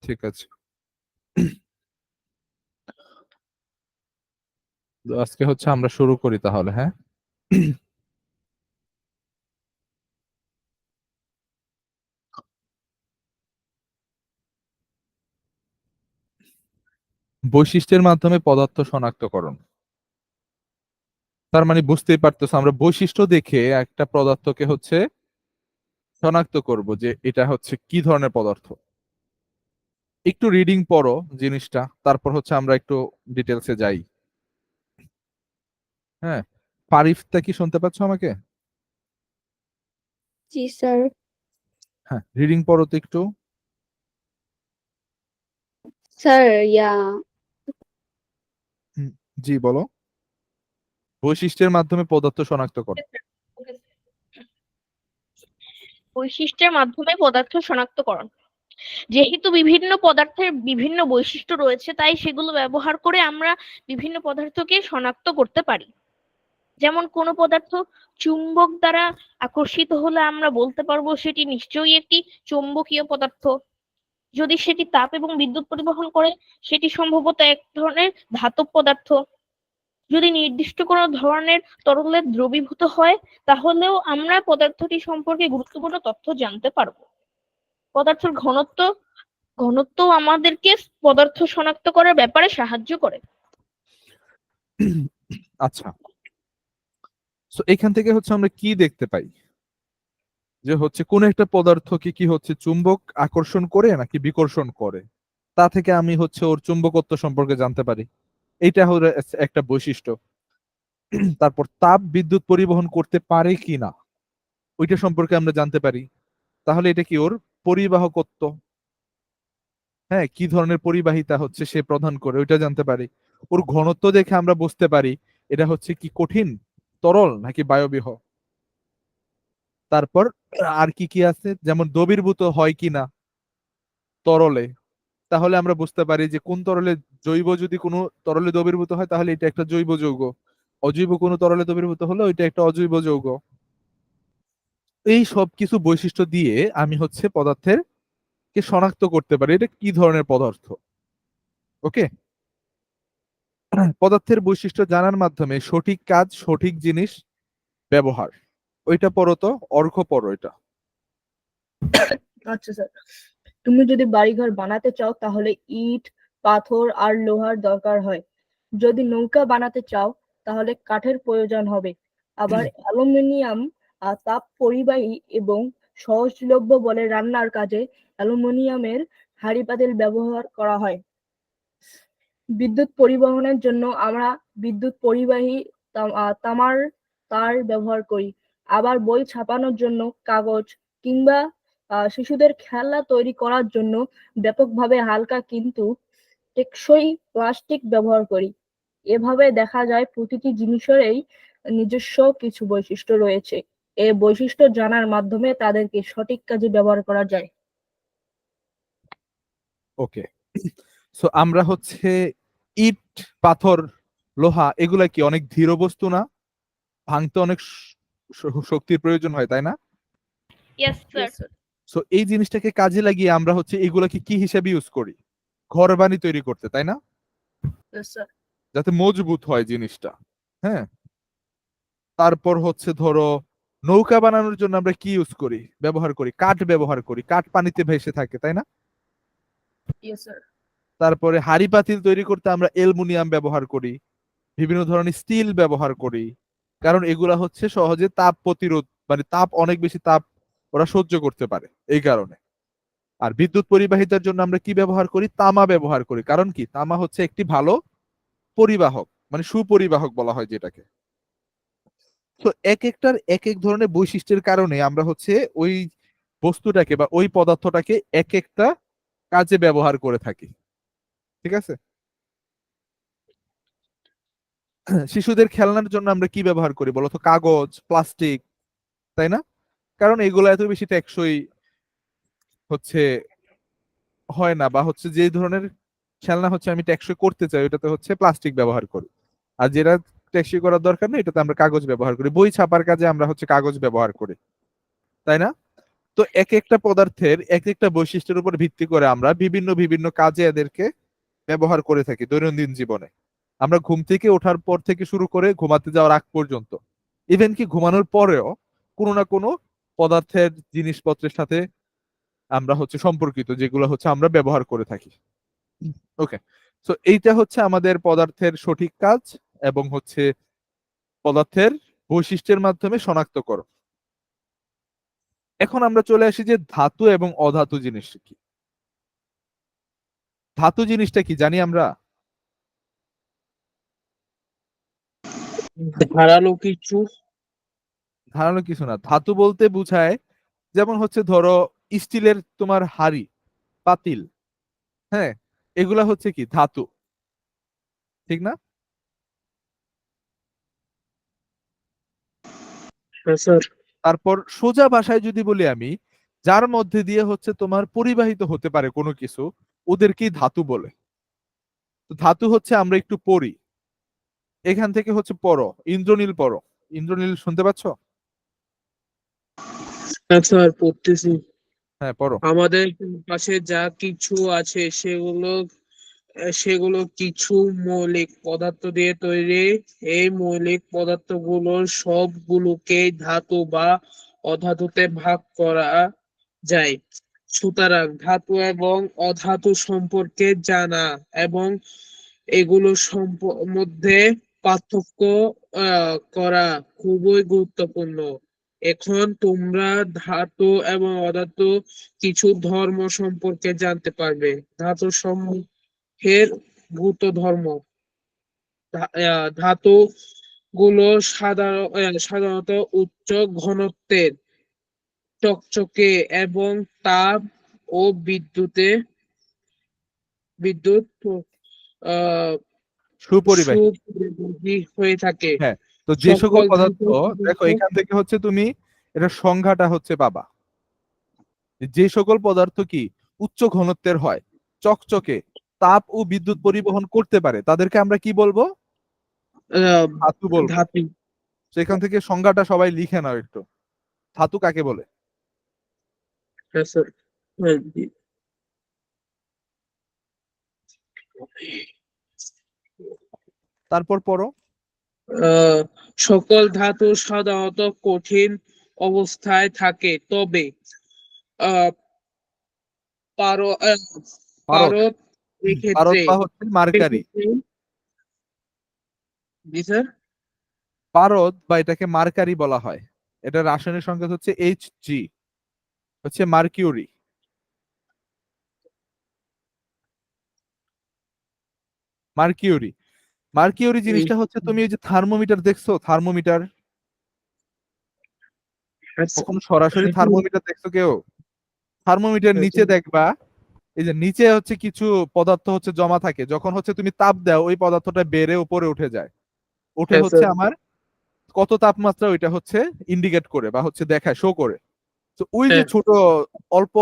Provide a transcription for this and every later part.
ঠিক আছে। তো আজকে হচ্ছে আমরা শুরু করি তাহলে, হ্যাঁ। বৈশিষ্ট্যের মাধ্যমে পদার্থ শনাক্তকরণ। তার মানে বুঝতেই পারতেছো, আমরা বৈশিষ্ট্য দেখে একটা পদার্থকে হচ্ছে শনাক্ত করব যে এটা হচ্ছে কি ধরনের পদার্থ। একটু রিডিং পড়ো জিনিসটা, তারপর হচ্ছে আমরা একটু ডিটেলসে যাই। হ্যাঁ, পারিফটা কি শুনতে পাচ্ছ আমাকে? জি স্যার। হ্যাঁ, রিডিং পড়ো তো একটু। স্যার হুম, জি বলো। বৈশিষ্ট্যের মাধ্যমে পদার্থ শনাক্ত করো। বৈশিষ্ট্যের মাধ্যমে পদার্থ শনাক্তকরণ। যেহেতু বিভিন্ন পদার্থের বিভিন্ন বৈশিষ্ট্য রয়েছে, তাই সেগুলো ব্যবহার করে আমরা বিভিন্ন পদার্থকে শনাক্ত করতে পারি। যেমন কোনো পদার্থ চুম্বক দ্বারা আকর্ষিত হলে আমরা বলতে পারবো সেটি নিশ্চয়ই একটি চৌম্বকীয় পদার্থ। যদি সেটি তাপ এবং বিদ্যুৎ পরিবহন করে, সেটি সম্ভবত এক ধরনের ধাতব পদার্থ। যদি নির্দিষ্ট কোনো ধরনের তরলে দ্রবীভূত হয়, তাহলেও আমরা পদার্থটি সম্পর্কে গুরুত্বপূর্ণ তথ্য জানতে পারবো। পদার্থের ঘনত্ব আমাদেরকে পদার্থ শনাক্ত করার ব্যাপারে সাহায্য করে। আচ্ছা, তো এখান থেকে হচ্ছে আমরা কি দেখতে পাই যে হচ্ছে কোন একটা পদার্থকে কি হচ্ছে চুম্বক আকর্ষণ করে নাকি বিকর্ষণ করে, তা থেকে আমি হচ্ছে ওর চুম্বকত্ব সম্পর্কে জানতে পারি। এইটা হলো একটা বৈশিষ্ট্য। তারপর তাপ বিদ্যুৎ পরিবহন করতে পারে কি না ওইটা সম্পর্কে আমরা জানতে পারি। তাহলে এটা কি ওর পরিবাহকত্ব, হ্যাঁ, কি ধরনের পরিবাহিতা হচ্ছে সে প্রদান করে ওইটা জানতে পারি। ওর ঘনত্ব দেখে আমরা বুঝতে পারি এটা হচ্ছে কি কঠিন, তরল নাকি বায়বীয়। তারপর আর কি কি আছে, যেমন দ্রবীভূত হয় কিনা তরলে, তাহলে আমরা বুঝতে পারি যে কোন তরলে, জৈব যদি কোনো তরলে দ্রবীভূত হয় তাহলে এটা একটা জৈব যৌগ, অজৈব কোনো তরলে দ্রবীভূত হলে ওইটা একটা অজৈব যৌগ। এই সব কিছু বৈশিষ্ট্য দিয়ে আমি হচ্ছে পদার্থের কে শনাক্ত করতে পারি এটা কি ধরনের পদার্থ। ওকে, পদার্থের বৈশিষ্ট্য জানার মাধ্যমে সঠিক কাজ সঠিক জিনিস ব্যবহার, ওইটা পড়ো তো, অর্ঘ পড়ো এটা। আচ্ছা স্যার, তুমি যদি বাড়িঘর বানাতে চাও তাহলে ইট, পাথর আর লোহার দরকার হয়। যদি নৌকা বানাতে চাও তাহলে কাঠের প্রয়োজন হবে। আবার অ্যালুমিনিয়াম তাপ পরিবাহী এবং সহজলভ্য বলে রান্নার কাজে অ্যালুমিনিয়ামের হাঁড়ি পাতিল ব্যবহার করা হয়। বিদ্যুৎ পরিবহনের জন্য আমরা বিদ্যুৎ পরিবাহী তামার তার ব্যবহার করি। আবার বই ছাপানোর জন্য কাগজ কিংবা শিশুদের খেলনা তৈরি করার জন্য ব্যাপকভাবে হালকা কিন্তু টেকসই প্লাস্টিক ব্যবহার করি। এভাবে দেখা যায় প্রতিটি জিনিসেরই নিজস্ব কিছু বৈশিষ্ট্য রয়েছে। এই বৈশিষ্ট্য জানার মাধ্যমে তাদেরকে সঠিক কাজে ব্যবহার করা যায়। ওকে, সো আমরা হচ্ছে ইট, পাথর, লোহা এগুলা কি অনেক ধীর বস্তু না? ভাঙতে অনেক শক্তির প্রয়োজন হয়, তাই না? Yes sir. সো এই জিনিসটাকে কাজে লাগিয়ে আমরা হচ্ছে এগুলাকে কি হিসেবে ইউজ করি? ঘর বাড়ি তৈরি করতে, তাই না? যাতে মজবুত হয় জিনিসটা। হ্যাঁ, তারপর হচ্ছে ধরো নৌকা বানানোর জন্য আমরা কি ইউজ করি, ব্যবহার করি, কাঠ ব্যবহার করি, কাঠ পানিতে ভেসে থাকে, তাই না? তারপরে হাড়ি পাতিল তৈরি করতে আমরা অ্যালুমিনিয়াম ব্যবহার করি, বিভিন্ন ধরনের স্টিল ব্যবহার করি, কারণ এগুলা হচ্ছে সহজে তাপ প্রতিরোধ, মানে তাপ অনেক বেশি তাপ ওরা সহ্য করতে পারে এই কারণে। আর বিদ্যুৎ পরিবাহিতার জন্য আমরা কি ব্যবহার করি, তামা ব্যবহার করি, কারণ কি তামা হচ্ছে একটি ভালো পরিবাহক, মানে সুপরিবাহক বলা হয় যেটাকে। তো এক একটার এক এক ধরনের বৈশিষ্ট্যের কারণে আমরা হচ্ছে ওই বস্তুটাকে বা ওই পদার্থটাকে এক একটা কাজে ব্যবহার করে থাকি। ঠিক আছে, শিশুদের খেলনার জন্য আমরা কি ব্যবহার করি বলতো, কাগজ, প্লাস্টিক, তাই না? কারণ এগুলো এত বেশি টেকসই হচ্ছে হয় না, বা হচ্ছে যে ধরনের খেলনা হচ্ছে আমি টেকসই করতে চাই ওটাতে হচ্ছে প্লাস্টিক ব্যবহার করি। আর যেটা টেকসই করার দরকার নেই এটাতে আমরা কাগজ ব্যবহার করি, বই ছাপার কাজে আমরা হচ্ছে কাগজ ব্যবহার করি, তাই না? তো এক একটা পদার্থের এক একটা বৈশিষ্ট্যের উপর ভিত্তি করে আমরা বিভিন্ন বিভিন্ন কাজে এদেরকে ব্যবহার করে থাকি দৈনন্দিন জীবনে। আমরা ঘুম থেকে ওঠার পর থেকে শুরু করে ঘুমাতে যাওয়ার আগ পর্যন্ত, ইভেন কি ঘুমানোর পরেও কোনো না কোনো পদার্থের জিনিসপত্রের সাথে আমরা হচ্ছে সম্পর্কিত, যেগুলো হচ্ছে আমরা ব্যবহার করে থাকি। ওকে, তো এইটা হচ্ছে আমাদের পদার্থের সঠিক কাজ এবং হচ্ছে পদার্থের বৈশিষ্ট্যের মাধ্যমে শনাক্তকরণ। এখন আমরা চলে আসি যে ধাতু এবং অধাতু জিনিস কি। ধাতু জিনিসটা কি জানি আমরা? ধারালো কিছু। ধারণা কিছু না, ধাতু বলতে বোঝায় যেমন হচ্ছে ধরো স্টিলের তোমার হাড়ি, পাতিল, হ্যাঁ, এগুলা হচ্ছে কি ধাতু, ঠিক না? হ্যাঁ স্যার। তারপর সোজা ভাষায় যদি বলি আমি, যার মধ্যে দিয়ে হচ্ছে তোমার পরিবাহিত হতে পারে কোনো কিছু, ওদেরকেই ধাতু বলে। তো ধাতু হচ্ছে আমরা একটু পড়ি, এখান থেকে হচ্ছে পড়ো, ইন্দ্রনীল পড়ো। ইন্দ্রনীল শুনতে পাচ্ছ? হ্যাঁ স্যার, পড়তেছি। হ্যাঁ পড়ো। আমাদের পাশে যা কিছু আছে সেগুলো কিছু মৌলিক পদার্থ দিয়ে তৈরি। এই মৌলিক পদার্থগুলোর সবগুলোকে ধাতু বা অধাতুতে ভাগ করা যায়। সুতরাং ধাতু এবং অধাতু সম্পর্কে জানা এবং এগুলোর মধ্যে পার্থক্য করা খুবই গুরুত্বপূর্ণ। এখন তোমরা ধাতু এবং অধাতু কিছু ধর্ম সম্পর্কে জানতে পারবে। ধাতু সমূহের ভূত ধর্ম। ধাতু গুলো সাধারণত উচ্চ ঘনত্বের, চকচকে এবং তাপ ও বিদ্যুৎ আহ সুপরিবাহী। সুপরিবাহী হয়ে থাকে। হ্যাঁ, তো যে সকল সকল পদার্থ, ধাতু দেখো এখান থেকে হচ্ছে তুমি এটা সংজ্ঞাটা হচ্ছে পাবা, যে সকল পদার্থ কি উচ্চ ঘনত্বের হয়, চকচকে, তাপ ও বিদ্যুৎ পরিবহন করতে পারে, তাদেরকে আমরা কি বলবো? আহ, ধাতু বলবো। ধাতু। সেখান থেকে সংজ্ঞাটা সবাই লিখে নাও একটু, ধাতু কাকে বলে। হ্যাঁ স্যার। হ্যাঁ, জি। তারপর পড়ো। আহ, সকল ধাতু সাধারণত কঠিন অবস্থায় থাকে, তবে আহ, পারদ। পারদ পারদ এক্ষেত্রে বা হচ্ছে মার্কারি। জি স্যার। পারদ বা এটাকে মার্কারি বলা হয়। এটা রাসায়নিক সংকেত হচ্ছে Hg, হচ্ছে মার্কিউরি। মার্কিউরি, মার্কিউরি জিনিসটা হচ্ছে, তুমি এই যে থার্মোমিটার দেখছো, থার্মোমিটার, হ্যাঁ স্যার। কখনো সরাসরি থার্মোমিটার দেখছো কেউ? থার্মোমিটার নিচে দেখবা, এই যে নিচে হচ্ছে কিছু পদার্থ হচ্ছে জমা থাকে, যখন হচ্ছে তুমি তাপ দাও ওই পদার্থটা বেড়ে উপরে উঠে যায়, উঠে হ্যাঁ হচ্ছে স্যার। আমার কত তাপমাত্রা ওইটা হচ্ছে ইন্ডিকেট করে বা হচ্ছে দেখায়, শো করে। তো ওই যে হ্যাঁ। ছোট অল্প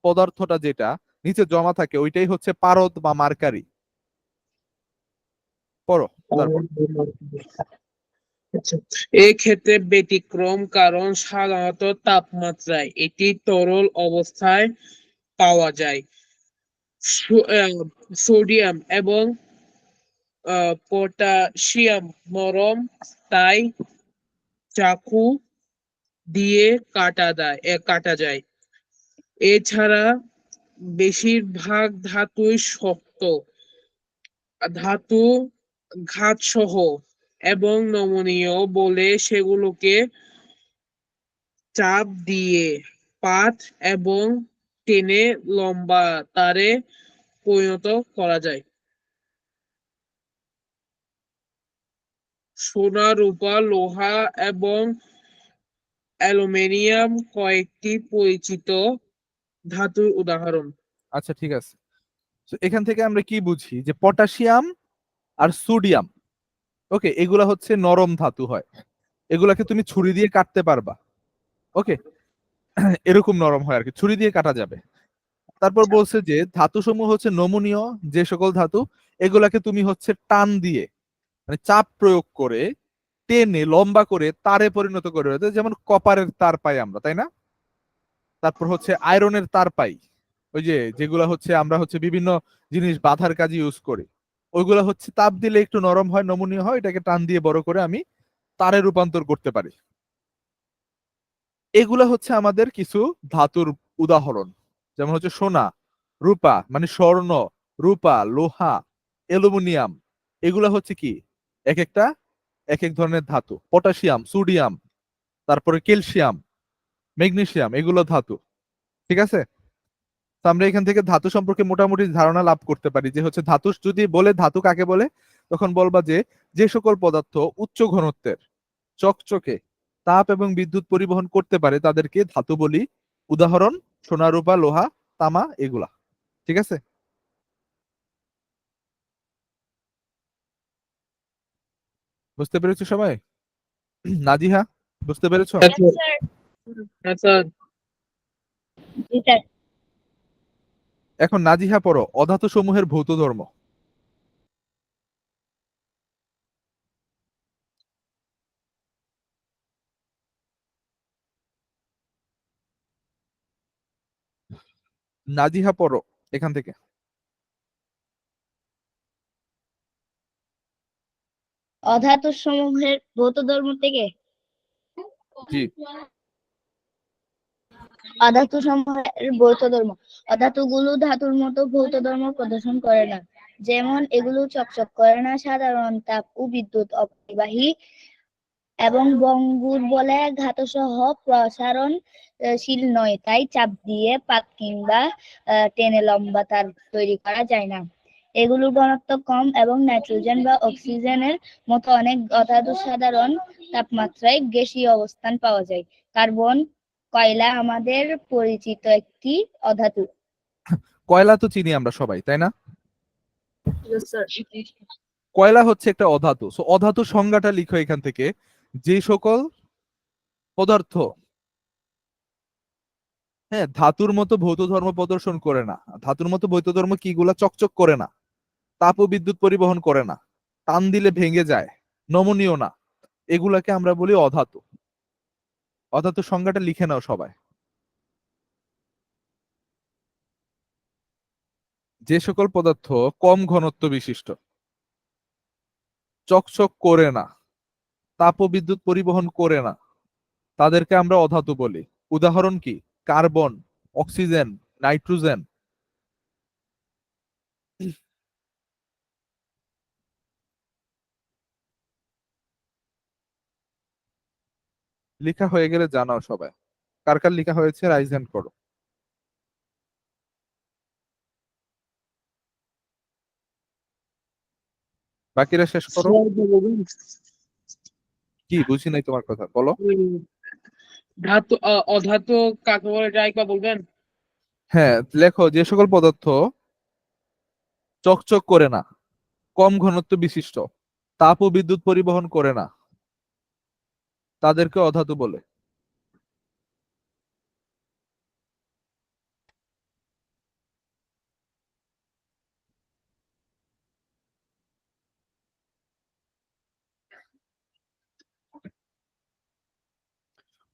পদার্থটা যেটা নিচে জমা থাকে, ওইটাই হচ্ছে পারদ বা মার্কারি। পড়ো তারপর। আচ্ছা, এই ক্ষেত্রে ব্যতিক্রম, কারণ সাধারণত তাপমাত্রায় এটি তরল অবস্থায় পাওয়া যায়। সোডিয়াম এবং পটাশিয়াম নরম, তাই চাকু দিয়ে কাটা যায়। এছাড়া বেশিরভাগ ধাতুই শক্ত ধাতু, ঘাতসহ এবং নমনীয় বলে সেগুলোকে চাপ দিয়ে পাত এবং টেনে লম্বা তারে পরিণত করা যায়। সোনা, রূপা, লোহা এবং অ্যালুমিনিয়াম কয়েকটি পরিচিত ধাতুর উদাহরণ। আচ্ছা ঠিক আছে, তো এখান থেকে আমরা কি বুঝি যে পটাশিয়াম আর সোডিয়াম, ওকে, এগুলা হচ্ছে নরম ধাতু হয়, এগুলাকে তুমি ছুরি দিয়ে কাটতে পারবা। ওকে, এরকম নরম হয় আর কি, ছুরি দিয়ে কাটা যাবে। তারপর বলছে যে ধাতু সমূহ হচ্ছে নমনীয়, যে সকল ধাতু এগুলাকে তুমি হচ্ছে টান দিয়ে, মানে চাপ প্রয়োগ করে টেনে লম্বা করে তারে পরিণত করে, যেমন কপারের তার পাই আমরা, তাই না? তারপর হচ্ছে আয়রনের তার পাই, ওই যে যেগুলো হচ্ছে আমরা হচ্ছে বিভিন্ন জিনিস বাঁধার কাজে ইউজ করি, ওইগুলো হচ্ছে তাপ দিলে একটু নরম হয়, নমনীয় হয়, এটাকে টান দিয়ে বড় করে আমি তারে রূপান্তর করতে পারি। এগুলা হচ্ছে আমাদের কিছু ধাতুর উদাহরণ, যেমন হচ্ছে সোনা, রূপা মানে স্বর্ণ, রূপা, লোহা, অ্যালুমিনিয়াম, এগুলা হচ্ছে কি এক একটা এক এক ধরনের ধাতু। পটাশিয়াম, সোডিয়াম, তারপরে ক্যালসিয়াম, ম্যাগনেসিয়াম, এগুলো ধাতু। ঠিক আছে, তো আমরা এখান থেকে ধাতু সম্পর্কে মোটামুটি ধারণা লাভ করতে পারি যে হচ্ছে ধাতু, যদি বলে ধাতু কাকে বলে, তখন বলবা যে যে সকল পদার্থ উচ্চ ঘনত্বের, চকচকে, তাপ এবং বিদ্যুৎ পরিবহন করতে পারে তাদেরকে ধাতু বলি। উদাহরণ সোনা, রূপা, লোহা, তামা, এগুলা। ঠিক আছে, বুঝতে পেরেছো সবাই? নাজিহা, বুঝতে পেরেছো? হ্যাঁ স্যার। স্যার। হ্যাঁ স্যার। জি স্যার। এখন নাজিহা পড়ো অধাতু সমূহের ভৌত ধর্ম। নাজিহা পড়ো এখান থেকে। অধাতু সমূহের ভৌত ধর্ম থেকে জি, অধাতু সমূহের ভৌত ধর্ম। অধাতুগুলো ধাতুর মতো ভৌত ধর্ম প্রদর্শন করে না, যেমন এগুলো চকচক করে না, সাধারণ তাপ ও বিদ্যুৎ অপরিবাহী এবং ভঙ্গুর বলে ঘাতসহ প্রসারণশীল নয়, তাই চাপ দিয়ে পাত কিংবা টেনে লম্বা তার তৈরি করা যায় না। এগুলোর ঘনত্ব কম এবং নাইট্রোজেন বা অক্সিজেনের মতো অনেক অধাতু সাধারণ তাপমাত্রায় গ্যাসীয় অবস্থান পাওয়া যায়। কার্বন, কয়লা আমাদের পরিচিত একটি অধাতু। কয়লা তো চিনি আমরা সবাই, তাই না? Yes, sir. কয়লা হচ্ছে একটা অধাতু। সো অধাতু সংজ্ঞাটা লিখো এখান থেকে, যে সকল পদার্থ হ্যাঁ ধাতুর মতো ভৌত ধর্ম প্রদর্শন করে না। ধাতুর মতো ভৌত ধর্ম কিগুলা? চকচক করে না, তাপ ও বিদ্যুৎ পরিবহন করে না, টান দিলে ভেঙে যায়, নমনীয় না, এগুলাকে আমরা বলি অধাতু। অধাতু সংজ্ঞাটা লিখে নাও সবাই। যে সকল পদার্থ কম ঘনত্ব বিশিষ্ট, চকচক করে না, তাপ ও বিদ্যুৎ পরিবহন করে না, তাদেরকে আমরা অধাতু বলি। উদাহরণ কি? Carbon, oxygen, nitrogen. লেখা হয়ে গেলে জানাও সবাই। কার কার লেখা হয়েছে রাইজ হ্যান্ড করো। বাকিরা শেষ করো। স্যার বলবেন? কি বুঝি নাই তোমার কথা, বলো। ধাতু অধাতু কাকে বলে এটা একবার বলবেন? হ্যাঁ লেখো, যে সকল পদার্থ চকচক করে না, কম ঘনত্ব বিশিষ্ট, তাপ ও বিদ্যুৎ পরিবহন করে না, তাদেরকে অধাতু বলে।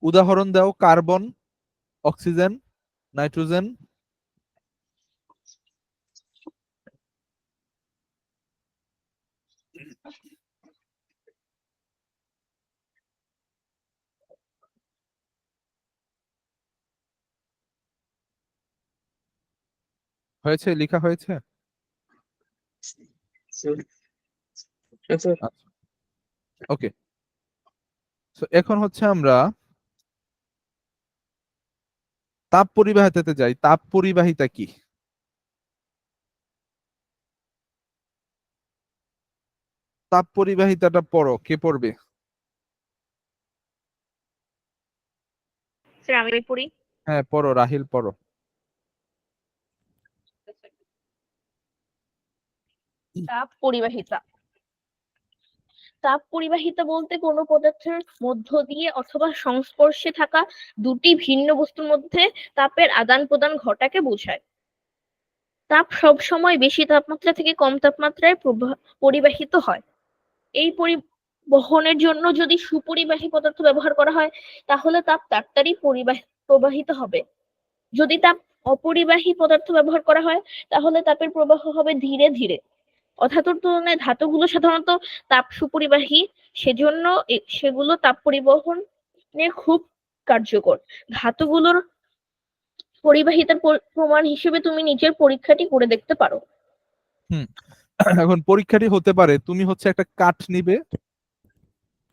উদাহরণ দাও, কার্বন, অক্সিজেন, নাইট্রোজেন। হয়েছে, লেখা হয়েছে? হ্যাঁ স্যার। আচ্ছা, ওকে। এখন হচ্ছে আমরা তাপ পরিবাহিতাতে যাই। তাপ পরিবাহিতা কি? তাপ পরিবাহিতাটা পড়ো, কে পড়বে? স্যার আমি পড়ি। হ্যাঁ পড়ো, রাহিল পড়ো। তাপ পরিবাহিতা। তাপ পরিবাহিতা বলতে কোনো পদার্থের মধ্য দিয়ে অথবা সংস্পর্শে থাকা দুটি ভিন্ন বস্তুর মধ্যে তাপের আদান প্রদান ঘটাকে বোঝায়। তাপ সব সময় বেশি তাপমাত্রা থেকে কম তাপমাত্রায় পরিবাহিত হয়। এই পরিবহনের জন্য যদি সুপরিবাহী পদার্থ ব্যবহার করা হয়, তাহলে তাপ তাড়াতাড়ি প্রবাহিত হবে। যদি তাপ অপরিবাহী পদার্থ ব্যবহার করা হয় তাহলে তাপের প্রবাহ হবে ধীরে ধীরে। অধাতুর তুলনায় ধাতুগুলো সাধারণত তাপ সুপরিবাহী, সেজন্য সেগুলো তাপ পরিবহনে খুব কার্যকর। ধাতুগুলোর পরিবাহিতার প্রমাণ হিসেবে তুমি নিজের পরীক্ষাটি করে দেখতে পারো। হুম এখন পরীক্ষাটি হতে পারে, তুমি হচ্ছে একটা কাঠ নিবে,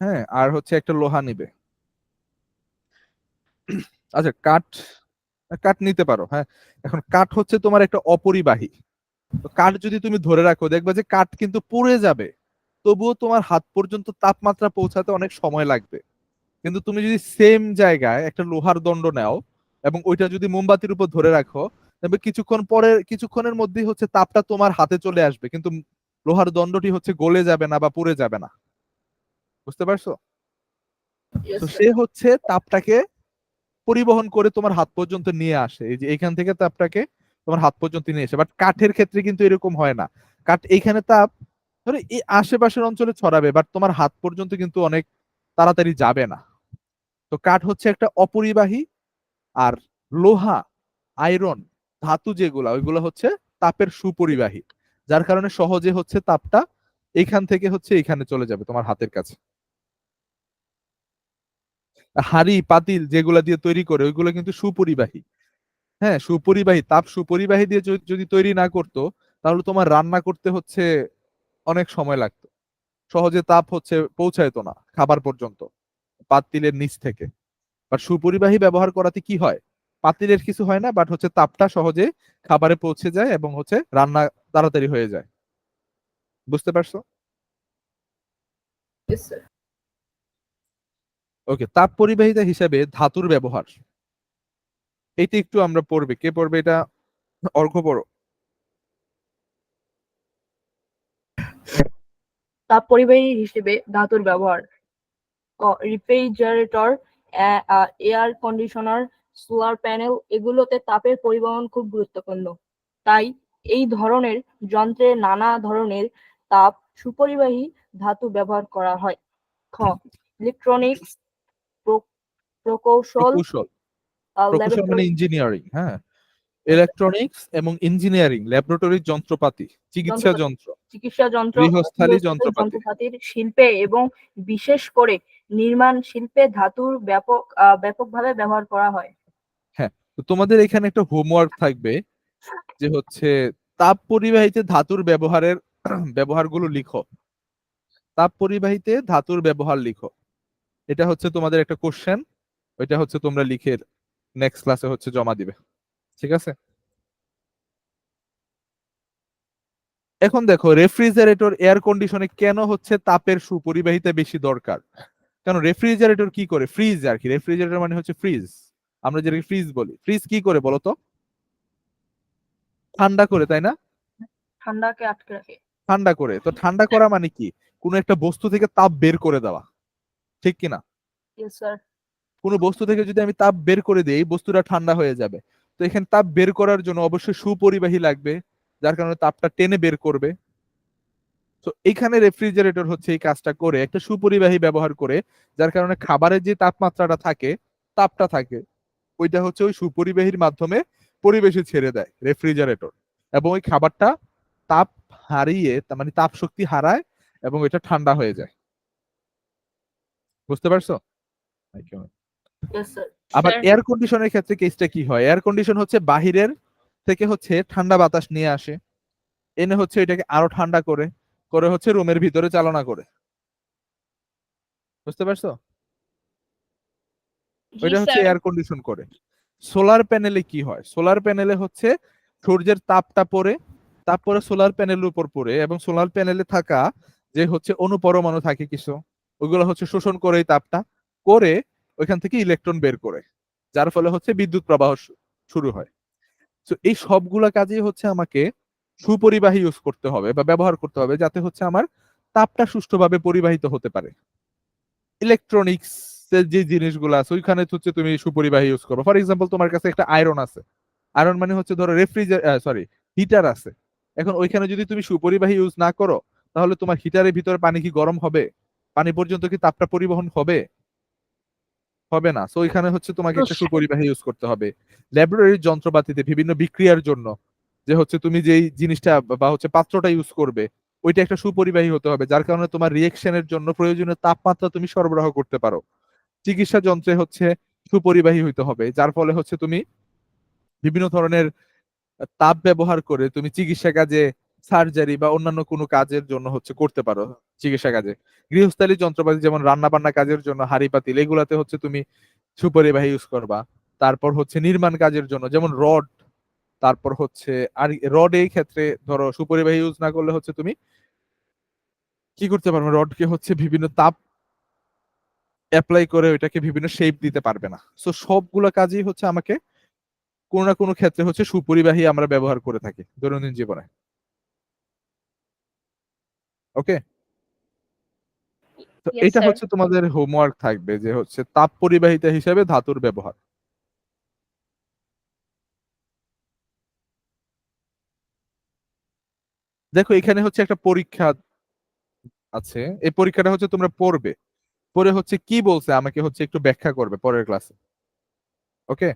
হ্যাঁ, আর হচ্ছে একটা লোহা নিবে। আচ্ছা, কাঠ কাঠ নিতে পারো, হ্যাঁ। এখন কাঠ হচ্ছে তোমার একটা অপরিবাহী। তো কাঠ যদি তুমি ধরে রাখো, দেখবে যে কাঠ কিন্তু পুড়ে যাবে, তবুও তোমার হাত পর্যন্ত তাপমাত্রা পৌঁছাতে অনেক সময় লাগবে। কিন্তু তুমি যদি সেম জায়গায় একটা লোহার দণ্ড নাও এবং ওইটা যদি মোমবাতির উপর ধরে রাখো, তবে কিছুক্ষণের মধ্যেই হচ্ছে তাপটা তোমার হাতে চলে আসবে, কিন্তু লোহার দণ্ডটি হচ্ছে গলে যাবে না বা পুড়ে যাবে না। বুঝতে পারছো? Yes, তো sir. সে হচ্ছে তাপটাকে পরিবহন করে তোমার হাত পর্যন্ত নিয়ে আসে, এই যে এখান থেকে তাপটাকে তোমার হাত পর্যন্ত নিয়ে আসে। বাট কাঠের ক্ষেত্রে কিন্তু এরকম হয় না। কাঠ এইখানে তাপ ধরো এই আশেপাশের অঞ্চলে ছড়াবে, বাট তোমার হাত পর্যন্ত কিন্তু অনেক তাড়াতাড়ি যাবে না। তো কাঠ হচ্ছে একটা অপরিবাহী, আর লোহা, আয়রন, ধাতু যেগুলা ওইগুলো হচ্ছে তাপের সুপরিবাহী, যার কারণে সহজে হচ্ছে তাপটা এইখান থেকে হচ্ছে এইখানে চলে যাবে তোমার হাতের কাছে। হাঁড়ি পাতিল যেগুলা দিয়ে তৈরি করে ওইগুলো কিন্তু সুপরিবাহী, হ্যাঁ, সুপরিবাহী। তাপ সুপরিবাহী দিয়ে যদি তৈরি না করতো, তাহলে তোমার রান্না করতে হচ্ছে অনেক সময় লাগতো, সহজে তাপ হচ্ছে পৌঁছাইতো না খাবার পর্যন্ত পাতিলের নিচ থেকে। বাট সুপরিবাহী ব্যবহার করাতে কি হয়, পাতিলের কিছু হয় না, বাট হচ্ছে তাপটা সহজে খাবারে পৌঁছে যায় এবং হচ্ছে রান্না তাড়াতাড়ি হয়ে যায়। বুঝতে পারছো? Yes, sir. ওকে, তাপ পরিবাহিতা হিসেবে ধাতুর ব্যবহার, এইটা একটু আমরা পড়বে, কে পড়বে এটা? অর্ঘ পড়ো। তাপ পরিবাহী হিসেবে ধাতুর ব্যবহার: refrigerator, air conditioner, solar panel এগুলোতে তাপের পরিবহন খুব গুরুত্বপূর্ণ। তাই এই ধরনের যন্ত্রে নানা ধরনের তাপ সুপরিবাহী ধাতু ব্যবহার করা হয়। খ. ইলেকট্রনিক্স, প্রকৌশল, প্রকৌশল, প্রকৌশল মানে ল্যাবরেটরি ইঞ্জিনিয়ারিং, হ্যাঁ। ইলেকট্রনিক্স এবং ইঞ্জিনিয়ারিং, ল্যাবরেটরির যন্ত্রপাতি, চিকিৎসা যন্ত্রপাতি, যন্ত্র, চিকিৎসা যন্ত্র, গৃহস্থালী গৃহস্থালী যন্ত্রপাতি। যন্ত্রপাতির শিল্পে এবং বিশেষ করে নির্মাণ শিল্পে ধাতুর ব্যাপকভাবে ব্যবহার করা হয়। হ্যাঁ, তো তোমাদের এখানে একটা হোমওয়ার্ক থাকবে, যে হচ্ছে তাপ পরিবাহিতে ধাতুর ব্যবহারের ব্যবহারগুলো লিখো। তাপ পরিবাহিতে ধাতুর ব্যবহার লিখো, এটা হচ্ছে তোমাদের একটা কোশ্চেন। ওইটা হচ্ছে তোমরা লিখে নেক্সট ক্লাসে হচ্ছে জমা দিবে, ঠিক আছে? এখন দেখো, রেফ্রিজারেটর এয়ার কন্ডিশনে কেন হচ্ছে তাপের সুপরিবাহিতা বেশি দরকার? কারণ রেফ্রিজারেটর কি করে, ফ্রিজ আর কি, রেফ্রিজারেটর মানে হচ্ছে ফ্রিজ, আমরা যেটাকে ফ্রিজ বলি। ফ্রিজ কি করে বলতো? ঠান্ডা করে, তাই না? ঠান্ডাকে আটকে রাখে। ঠান্ডা করে। তো ঠান্ডা করা মানে কি, কোন একটা বস্তু থেকে তাপ বের করে দেওয়া, ঠিক কিনা? Yes, sir. কোনো বস্তু থেকে যদি আমি তাপ বের করে দিই, এই বস্তুটা ঠান্ডা হয়ে যাবে। তো এখানে তাপ বের করার জন্য অবশ্যই সুপরিবাহী লাগবে, যার কারণে তাপটা টেনে বের করবে। তো এখানে রেফ্রিজারেটর হচ্ছে এই কাজটা করে, একটা সুপরিবাহী ব্যবহার করে, যার কারণে খাবারের যে তাপমাত্রাটা থাকে, তাপটা থাকে, ওইটা হচ্ছে ওই সুপরিবাহীর মাধ্যমে পরিবেশে ছেড়ে দেয় রেফ্রিজারেটর, এবং ওই খাবারটা তাপ হারিয়ে, তার মানে তাপ শক্তি হারায় এবং এটা ঠান্ডা হয়ে যায়। বুঝতে পারছো? Yes, sir. আবার স্যার, এয়ার কন্ডিশনের ক্ষেত্রে কেসটা কি হয়, এয়ার কন্ডিশন হচ্ছে বাহিরের থেকে হচ্ছে ঠান্ডা বাতাস নিয়ে আসে, এনে হচ্ছে এটাকে আরো ঠান্ডা করে করে হচ্ছে রুমের ভিতরে চালনা করে। বুঝতে পারছো? জি ওইটা হচ্ছে স্যার। এয়ার কন্ডিশন করে। সোলার প্যানেলে কি হয়, সোলার প্যানেলে হচ্ছে সূর্যের তাপটা পড়ে, তারপরে সোলার প্যানেলের উপর পড়ে, এবং সোলার প্যানেলে থাকা যে হচ্ছে অনুপরমাণু থাকে কিছু, ওইগুলো হচ্ছে শোষণ করে এই তাপটা করে ওইখান থেকে ইলেকট্রন বের করে, যার ফলে হচ্ছে বিদ্যুৎ প্রবাহ শুরু হয়। তো এই সবগুলা কাজেই হচ্ছে আমাকে সুপরিবাহী ইউজ করতে হবে বা ব্যবহার করতে হবে, যাতে হচ্ছে আমার তাপটা সুষ্ঠুভাবে পরিবাহিত হতে পারে। ইলেকট্রনিক্স যে জিনিসগুলো আছে ওইখানে হচ্ছে তুমি সুপরিবাহী ইউজ করো। ফর এক্সাম্পল, তোমার কাছে একটা আয়রন আছে, আয়রন মানে হচ্ছে ধরো হিটার আছে। এখন ওইখানে যদি তুমি সুপরিবাহী ইউজ না করো, তাহলে তোমার হিটারের ভিতরে পানি কি গরম হবে? পানি পর্যন্ত কি তাপটা পরিবহন হবে? হবে না। সো এখানে হচ্ছে তোমাকে একটা তো সুপরিবাহী ইউজ করতে হবে। ল্যাবরেটরির যন্ত্রপাতিতে বিভিন্ন বিক্রিয়ার জন্য যে হচ্ছে তুমি যেই জিনিসটা বা হচ্ছে পাত্রটা ইউজ করবে ওইটা একটা সুপরিবাহী হতে হবে, যার কারণে তোমার রিয়েকশনের জন্য প্রয়োজনীয় তাপমাত্রা তুমি সরবরাহ করতে পারো। চিকিৎসা যন্ত্রে হচ্ছে সুপরিবাহী হইতে হবে, যার ফলে হচ্ছে তুমি বিভিন্ন ধরনের তাপ ব্যবহার করে তুমি চিকিৎসা কাজে, সার্জারি বা অন্যান্য কোনো কাজের জন্য হচ্ছে করতে পারো। চিকিৎসা কাজে গৃহস্থালী যন্ত্রপাতি যেমন রান্না বান্না কাজের জন্য হাঁড়ি পাতিল এগুলাতে হচ্ছে তুমি সুপরিবাহী ইউজ করবা। তারপর হচ্ছে নির্মাণ কাজের জন্য যেমন রড, তারপর হচ্ছে আর রড এই ক্ষেত্রে ধরো সুপরিবাহী ইউজ না করলে হচ্ছে তুমি কি করতে পারবে, রডকে হচ্ছে বিভিন্ন তাপ অ্যাপ্লাই করে ওইটাকে বিভিন্ন শেপ দিতে পারবে না। সো সবগুলো কাজই হচ্ছে আমাকে কোনো না কোনো ক্ষেত্রে হচ্ছে সুপরিবাহী আমরা ব্যবহার করে থাকি দৈনন্দিন জীবনে। ওকে, তো ইয়েস এটা স্যার। হচ্ছে তোমাদের হোমওয়ার্ক থাকবে যে হচ্ছে তাপ পরিবাহিতা হিসেবে ধাতুর ব্যবহার। দেখো এখানে হচ্ছে একটা পরীক্ষা আছে, এই পরীক্ষাটা হচ্ছে তোমরা পড়বে, পরে হচ্ছে কি বলছে আমাকে হচ্ছে একটু ব্যাখ্যা করবে পরের ক্লাসে। ওকে,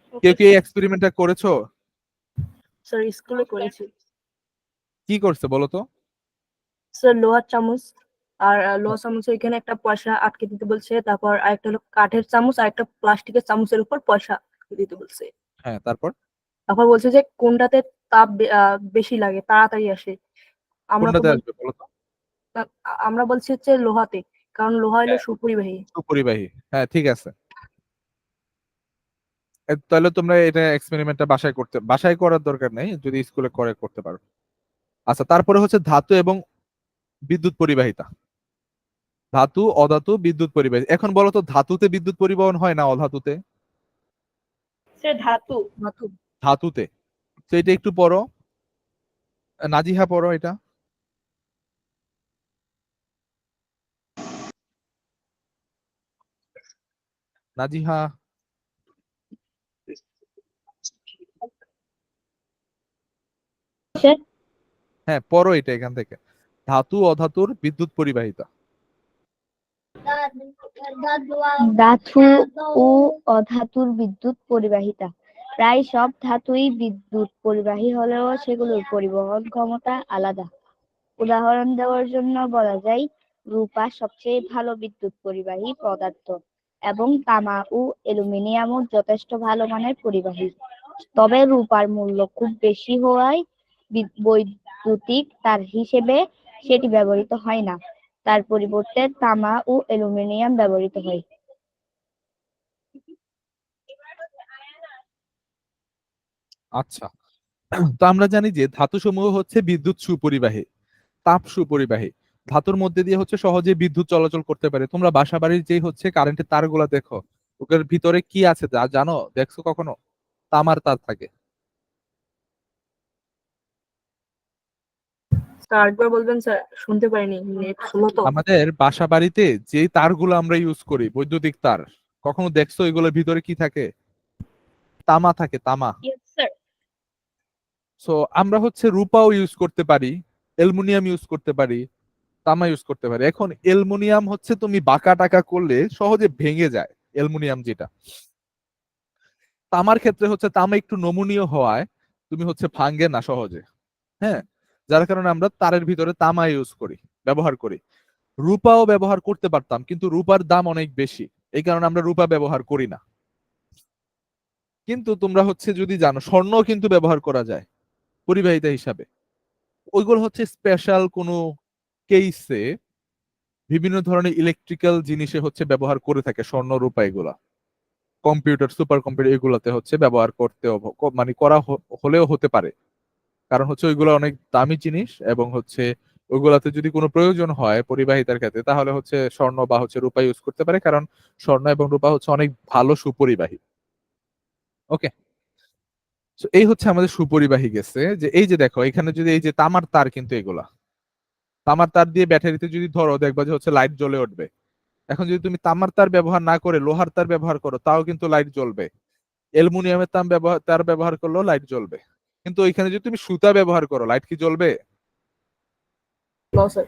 কেউ ওকে কি এই স্যার। এক্সপেরিমেন্টটা করেছো? স্যার স্কুলে করেছি। কি করছে বলো তো? স্যার লোহার চামচ আর লোহার চামচ এখানে একটা পয়সা আটকে দিতে বলছে, তারপর আরেকটা হলো কাঠের চামচ আর একটা প্লাস্টিকের চামচের উপর পয়সা আটকে দিতে বলছে। হ্যাঁ, তারপর তারপর বলছে যে কোনটাতে তাপ বেশি লাগে, তাড়াতাড়ি আসে। আমরা তো কোনটাতে আসবে বলো তো? আমরা বলছি হচ্ছে লোহাতে, কারণ লোহা হলো হ্যাঁ, সুপরিবাহী। সুপরিবাহী, হ্যাঁ ঠিক আছে। তাহলে তোমরা এটা এক্সপেরিমেন্টটা বাসায় করার দরকার নেই, যদি স্কুলে করে করতে পারো। আচ্ছা, তারপরে হচ্ছে ধাতু এবং বিদ্যুৎ পরিবাহিতা। ধাতু, অধাতু, বিদ্যুৎ পরিবাহী। এখন বলো তো ধাতুতে বিদ্যুৎ পরিবহন হয় না অধাতুতে? স্যার ধাতু। ধাতু। ধাতুতে। তো এটা একটু পড়ো, নাজিহা পড়ো এটা। নাজিহা, স্যার, হ্যাঁ পড়ো এটা এখান থেকে। ধাতু অধাতুর বিদ্যুৎ পরিবাহিতা। ধাতু ও অধাতুর বিদ্যুৎ পরিবাহিতা। প্রায় সব ধাতুই বিদ্যুৎ পরিবাহী হলেও সেগুলোর পরিবহন ক্ষমতা আলাদা। উদাহরণ দেওয়ার জন্য বলা যায়, রূপা সবচেয়ে ভালো বিদ্যুৎ পরিবাহী পদার্থ এবং তামা ও অ্যালুমিনিয়ামও যথেষ্ট ভালো মানের পরিবাহী। তবে রূপার মূল্য খুব বেশি হওয়ায় বৈদ্যুতিক তার হিসেবে সেটি ব্যবহৃত হয় না। তার পরিবর্তে তামা ও অ্যালুমিনিয়াম ব্যবহৃত হয়। আচ্ছা, তো আমরা জানি যে ধাতু সমূহ হচ্ছে বিদ্যুৎ সুপরিবাহী, তাপ সুপরিবাহী। ধাতুর মধ্যে দিয়ে হচ্ছে সহজে বিদ্যুৎ চলাচল করতে পারে। তোমরা বাসা বাড়ির যে হচ্ছে কারেন্টের তারগুলা দেখো, ওদের ভিতরে কি আছে তা জানো? দেখছো কখনো? তামার তার থাকে। স্যার আরেকবার বলবেন স্যার, শুনতে পারিনি, নেট স্লো তো। আমাদের বাসা বাড়িতে যে তারগুলো আমরা ইউজ করি, বৈদ্যুতিক তার, কখনো দেখছো এগুলোর ভিতরে কি থাকে? তামা থাকে, তামা। Yes sir. সো আমরা হচ্ছে রূপাও ইউজ করতে পারি, অ্যালুমিনিয়াম ইউজ করতে পারি, তামা ইউজ করতে পারি। এখন অ্যালুমিনিয়াম হচ্ছে তুমি বাঁকা টাকা করলে সহজে ভেঙে যায় অ্যালুমিনিয়াম যেটা। তামার ক্ষেত্রে হচ্ছে তামা একটু নমনীয় হওয়ায় তুমি হচ্ছে ভাঙ্গে না সহজে। হ্যাঁ, যার কারণে আমরা তারের ভিতরে তামা ইউজ করি, ব্যবহার করি। রূপাও ব্যবহার করতে পারতাম, কিন্তু রূপার দাম অনেক বেশি, এই কারণে আমরা রূপা ব্যবহার করি না। কিন্তু তোমরা হচ্ছে যদি জানো স্বর্ণ কিন্তু ব্যবহার করা যায় পরিবাহিতা হিসাবে। ওইগুলো হচ্ছে স্পেশাল কোনো কেসে বিভিন্ন ধরনের ইলেকট্রিক্যাল জিনিসে হচ্ছে ব্যবহার করে থাকে স্বর্ণ রূপা এগুলা। কম্পিউটার, সুপার কম্পিউটার এগুলাতে হচ্ছে ব্যবহার করতে মানে করা হলেও হতে পারে, কারণ হচ্ছে ওইগুলো অনেক দামি জিনিস এবং হচ্ছে ওইগুলাতে যদি কোনো প্রয়োজন হয় পরিবাহিতার ক্ষেত্রে তাহলে হচ্ছে স্বর্ণ বা হচ্ছে রূপা ইউজ করতে পারে, কারণ স্বর্ণ এবং রূপা হচ্ছে অনেক ভালো সুপরিবাহী। ওকে, এই হচ্ছে আমাদের সুপরিবাহী গেছে। যে এই যে দেখো এখানে যদি এই যে তামার তার, কিন্তু এগুলা তামার তার দিয়ে ব্যাটারিতে যদি ধরো দেখবা যে হচ্ছে লাইট জ্বলে উঠবে। এখন যদি তুমি তামার তার ব্যবহার না করে লোহার তার ব্যবহার করো তাও কিন্তু লাইট জ্বলবে। অ্যালুমিনিয়ামের তার ব্যবহার করলেও লাইট জ্বলবে। কিন্তু ওইখানে যদি তুমি সুতা ব্যবহার করো লাইট কি জ্বলবে? No sir.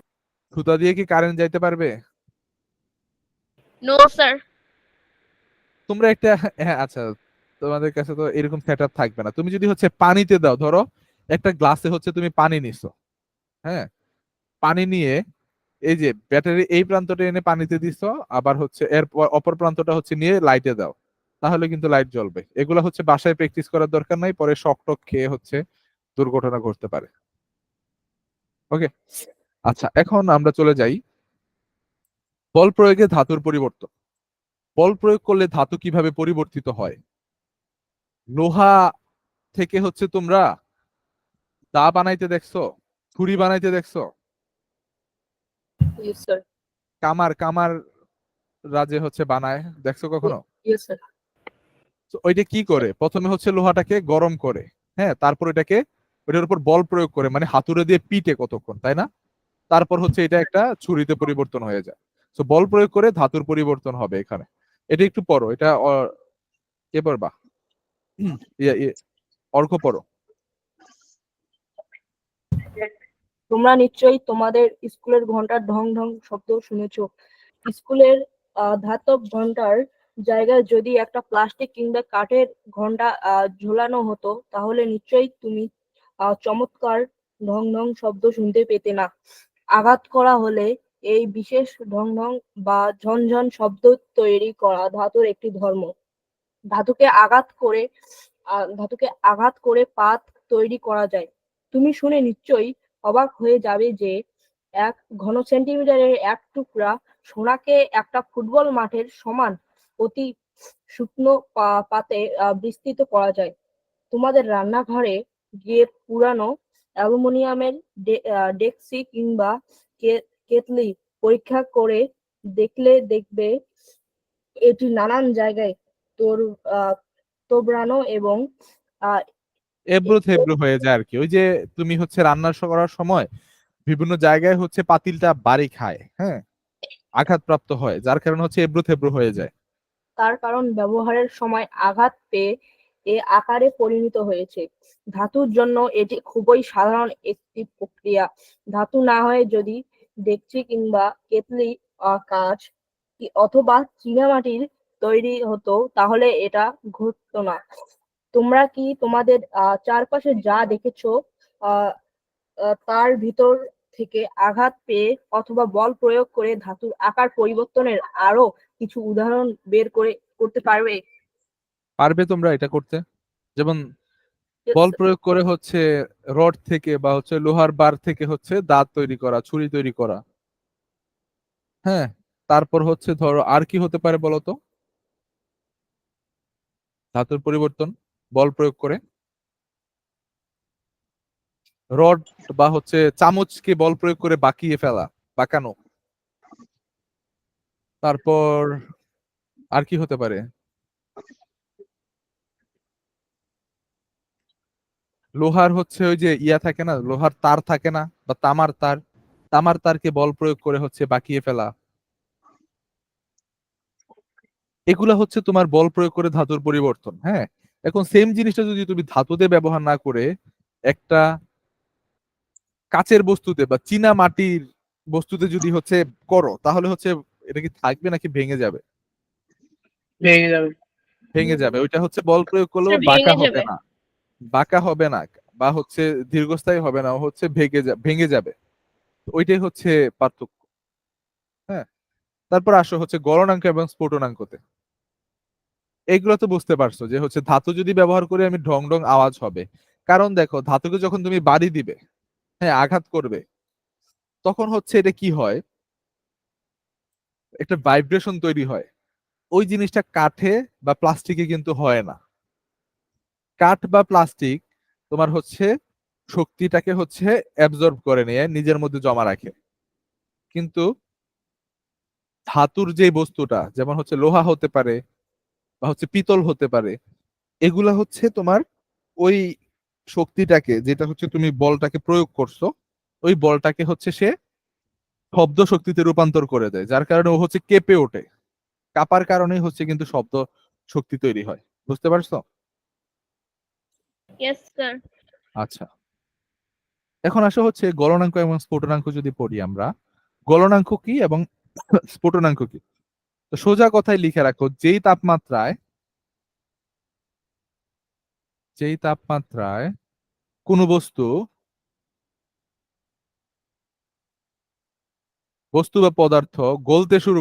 সুতা দিয়ে কি কারেন্ট যাইতে পারবে? No sir. তোমরা একটা, হ্যাঁ আচ্ছা, তোমাদের কাছে তো এরকম সেটআপ থাকবে না। তুমি যদি হচ্ছে পানিতে দাও, ধরো একটা গ্লাসে হচ্ছে তুমি পানি নিছো, হ্যাঁ, পানি নিয়ে এই যে ব্যাটারি এই প্রান্তটা এনে পানিতে দিছো, আবার হচ্ছে এর অপর প্রান্তটা হচ্ছে নিয়ে লাইটে দাও, তাহলে কিন্তু লাইট জ্বলবে। এগুলো হচ্ছে বাসায় প্র্যাকটিস করার দরকার নাই, পরে শক টক খেয়ে হচ্ছে দুর্ঘটনা ঘটতে পারে। ওকে, আচ্ছা এখন আমরা চলে যাই বল প্রয়োগে ধাতুর পরিবর্তন। বল প্রয়োগ করলে ধাতু কিভাবে পরিবর্তিত হয়? লোহা থেকে হচ্ছে তোমরা দা বানাইতে দেখছো, ছুরি বানাইতে দেখছো, ইয়েস স্যার। কামার কামার রাজে হচ্ছে বানায় দেখছো কখনো? Yes sir. তো ওইটা কি করে, প্রথমে হচ্ছে লোহাটাকে গরম করে, হ্যাঁ, তারপর এটাকে ওইটার উপর বল প্রয়োগ করে, মানে হাতুড়ে দিয়ে পিটে কতক্ষণ, তাই না? তারপর হচ্ছে এটা একটা ছুরিতে পরিবর্তন হয়ে যায়। তো বল প্রয়োগ করে ধাতুর পরিবর্তন হবে এখানে। এটা একটু পড়ো, এটা এবার বা অর্ক পড়ো। তোমরা নিশ্চয়ই তোমাদের স্কুলের ঘন্টার ঢং ঢং শব্দ শুনেছো। স্কুলের ধাতব ঘন্টার জায়গায় যদি একটা প্লাস্টিক কিংবা কাঠের ঘন্টা ঝোলানো হতো, তাহলে নিশ্চয়ই তুমি চমৎকার ঢং ঢং শব্দ শুনতে পেতে না। আঘাত করা হলে এই বিশেষ ঢং ঢং বা ঝনঝন শব্দ তৈরি করা ধাতুর একটি ধর্ম। ধাতুকে আঘাত করে পাত তৈরি করা যায়। তুমি শুনে নিশ্চয়ই অবাক হয়ে যাবে যে এক ঘন সেন্টিমিটারের এক টুকরা সোনাকে একটা ফুটবল মাঠের সমান অতি শুকনো পাতে বিস্তৃত করা যায়। তোমাদের রান্নাঘরে গিয়ে পুরানো অ্যালুমিনিয়ামের ডেকচি কিংবা কেতলি পরীক্ষা করে দেখবে এটি নানান জায়গায় তোর তোবড়ানো এবং আহ, এবড়ো থেবড়ো হয়ে যায় আর কি। ওই যে তুমি হচ্ছে রান্না করার সময় বিভিন্ন জায়গায় হচ্ছে পাতিলটা বাড়ি খায়, হ্যাঁ, আঘাতপ্রাপ্ত হয়, যার কারণে হচ্ছে এবড়ো থেবড়ো হয়ে যায়। তার কারণ ব্যবহারের সময় আঘাত পেয়ে এ আকারে পরিণত হয়েছে। ধাতুর জন্য এটি খুবই সাধারণ একটি প্রক্রিয়া। ধাতু না হয়ে যদি ডেকচি কিংবা কেতলি কাঁচ অথবা চীনামাটির তৈরি হতো, তাহলে এটা ঘটতো না। তোমরা কি তোমাদের চারপাশে যা দেখেছো আহ তার ভিতর থেকে আঘাত পেয়ে অথবা বল প্রয়োগ করে ধাতুর আকার পরিবর্তনের আরো কিছু উদাহরণ করতে পারবে? পারবে তোমরা এটা করতে? যেমন বল প্রয়োগ করে হচ্ছে রড থেকে বা হচ্ছে লোহার বার থেকে হচ্ছে দাঁত তৈরি করা, ছুরি তৈরি করা, হ্যাঁ, তারপর হচ্ছে ধরো আর কি হতে পারে বলো তো ধাতুর পরিবর্তন বল প্রয়োগ করে? রড বা হচ্ছে চামচকে বল প্রয়োগ করে বাঁকিয়ে ফেলা, বাঁকানো। তারপর আর কি হতে পারে? লোহার হচ্ছে ওই যে ইয়া থাকে না, লোহার তার থাকে না, বা তামার তার, তামার তারকে বল প্রয়োগ করে হচ্ছে বাঁকিয়ে ফেলা। এগুলা হচ্ছে তোমার বল প্রয়োগ করে ধাতুর পরিবর্তন, হ্যাঁ। এখন সেম জিনিসটা যদি তুমি ধাতুতে ব্যবহার না করে একটা কাচের বস্তুতে বা চীনা মাটির বস্তুতে যদি হচ্ছে করো, তাহলে হচ্ছে এটা কি থাকবে নাকি ভেঙে যাবে? ভেঙে যাবে। ভেঙে যাবে। ওইটা হচ্ছে বল প্রয়োগ করলেও স্যার বাঁকা ভেঙে হবে যাবে। না, বাঁকা হবে না, বা হচ্ছে দীর্ঘস্থায়ী হবে না, ও হচ্ছে ভেঙে যাবে। তো ওইটাই হচ্ছে পার্থক্য, হ্যাঁ। তারপর আসো হচ্ছে গলনাঙ্ক এবং স্ফুটনাঙ্কতে। এইগুলো তো বুঝতে পারছো যে হচ্ছে ধাতু যদি ব্যবহার করে আমি ঢং ঢং আওয়াজ হবে। কারণ দেখো ধাতুকে যখন তুমি বাড়ি দিবে, হ্যাঁ, আঘাত করবে, তখন হচ্ছে এটা কি হয়, একটা ভাইব্রেশন তৈরি হয়। ওই জিনিসটা কাঠে বা প্লাস্টিকে কিন্তু হয় না। কাঠ বা প্লাস্টিক তোমার হচ্ছে শক্তিটাকে হচ্ছে অ্যাবজর্ব করে নিয়ে নিজের মধ্যে জমা রাখে, কিন্তু ধাতুর যে বস্তুটা যেমন হচ্ছে লোহা হতে পারে বা হচ্ছে পিতল হতে পারে, এগুলা হচ্ছে তোমার ওই শক্তিটাকে, যেটা হচ্ছে তুমি বলটাকে প্রয়োগ করছো, ওই বলটাকে হচ্ছে সে শব্দ শক্তিতে রূপান্তর করে দেয়, যার কারণে ও হচ্ছে কেঁপে ওঠে। কাঁপার কারণেই হচ্ছে কিন্তু শব্দ শক্তি তৈরি হয়। বুঝতে পারছো? Yes sir. আচ্ছা, এখন আসা হচ্ছে গলনাঙ্ক এবং স্ফুটনাঙ্ক যদি পড়ি আমরা। গলনাঙ্ক কি এবং স্ফুটনাঙ্ক কি? তো সোজা কথায় লিখে রাখো, যেই তাপমাত্রায় কোনো বস্তু বা পদার্থ গলতে শুরু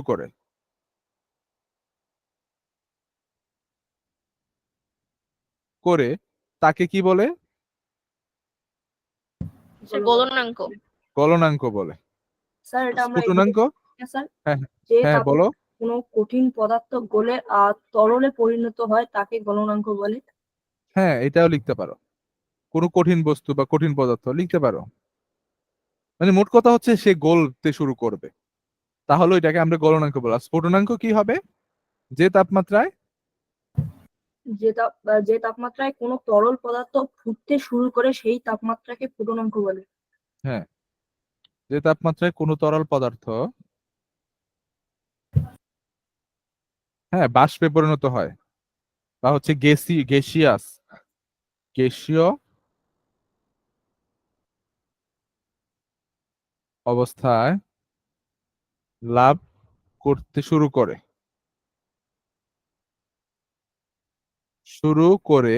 করে তাকে কি বলে? গলনাঙ্ক। গলনাঙ্ক বলে। স্যার এটা আমরা স্ফুটনাঙ্ক? স্যার হ্যাঁ যে হ্যাঁ বলো। কোনো কঠিন পদার্থ গলে তরলে পরিণত হয় তাকে গলনাঙ্ক বলে। হ্যাঁ, এটাও লিখতে পারো, কোনো কঠিন বস্তু বা কঠিন পদার্থ লিখতে পারো। মানে মোট কথা হচ্ছে সে গলতে শুরু করবে, তাহলে এটাকে আমরা গলনাঙ্ক বলা। স্ফুটনাঙ্ক কি হবে? যে তাপমাত্রায় যে তাপমাত্রায় কোনো তরল পদার্থ ফুটতে শুরু করে সেই তাপমাত্রাকে ফুটনাঙ্ক বলে। হ্যাঁ, যে তাপমাত্রায় কোনো তরল পদার্থ বাষ্পে পরিণত হয় বা হচ্ছে গ্যাসীয় অবস্থায় লাভ করতে শুরু করে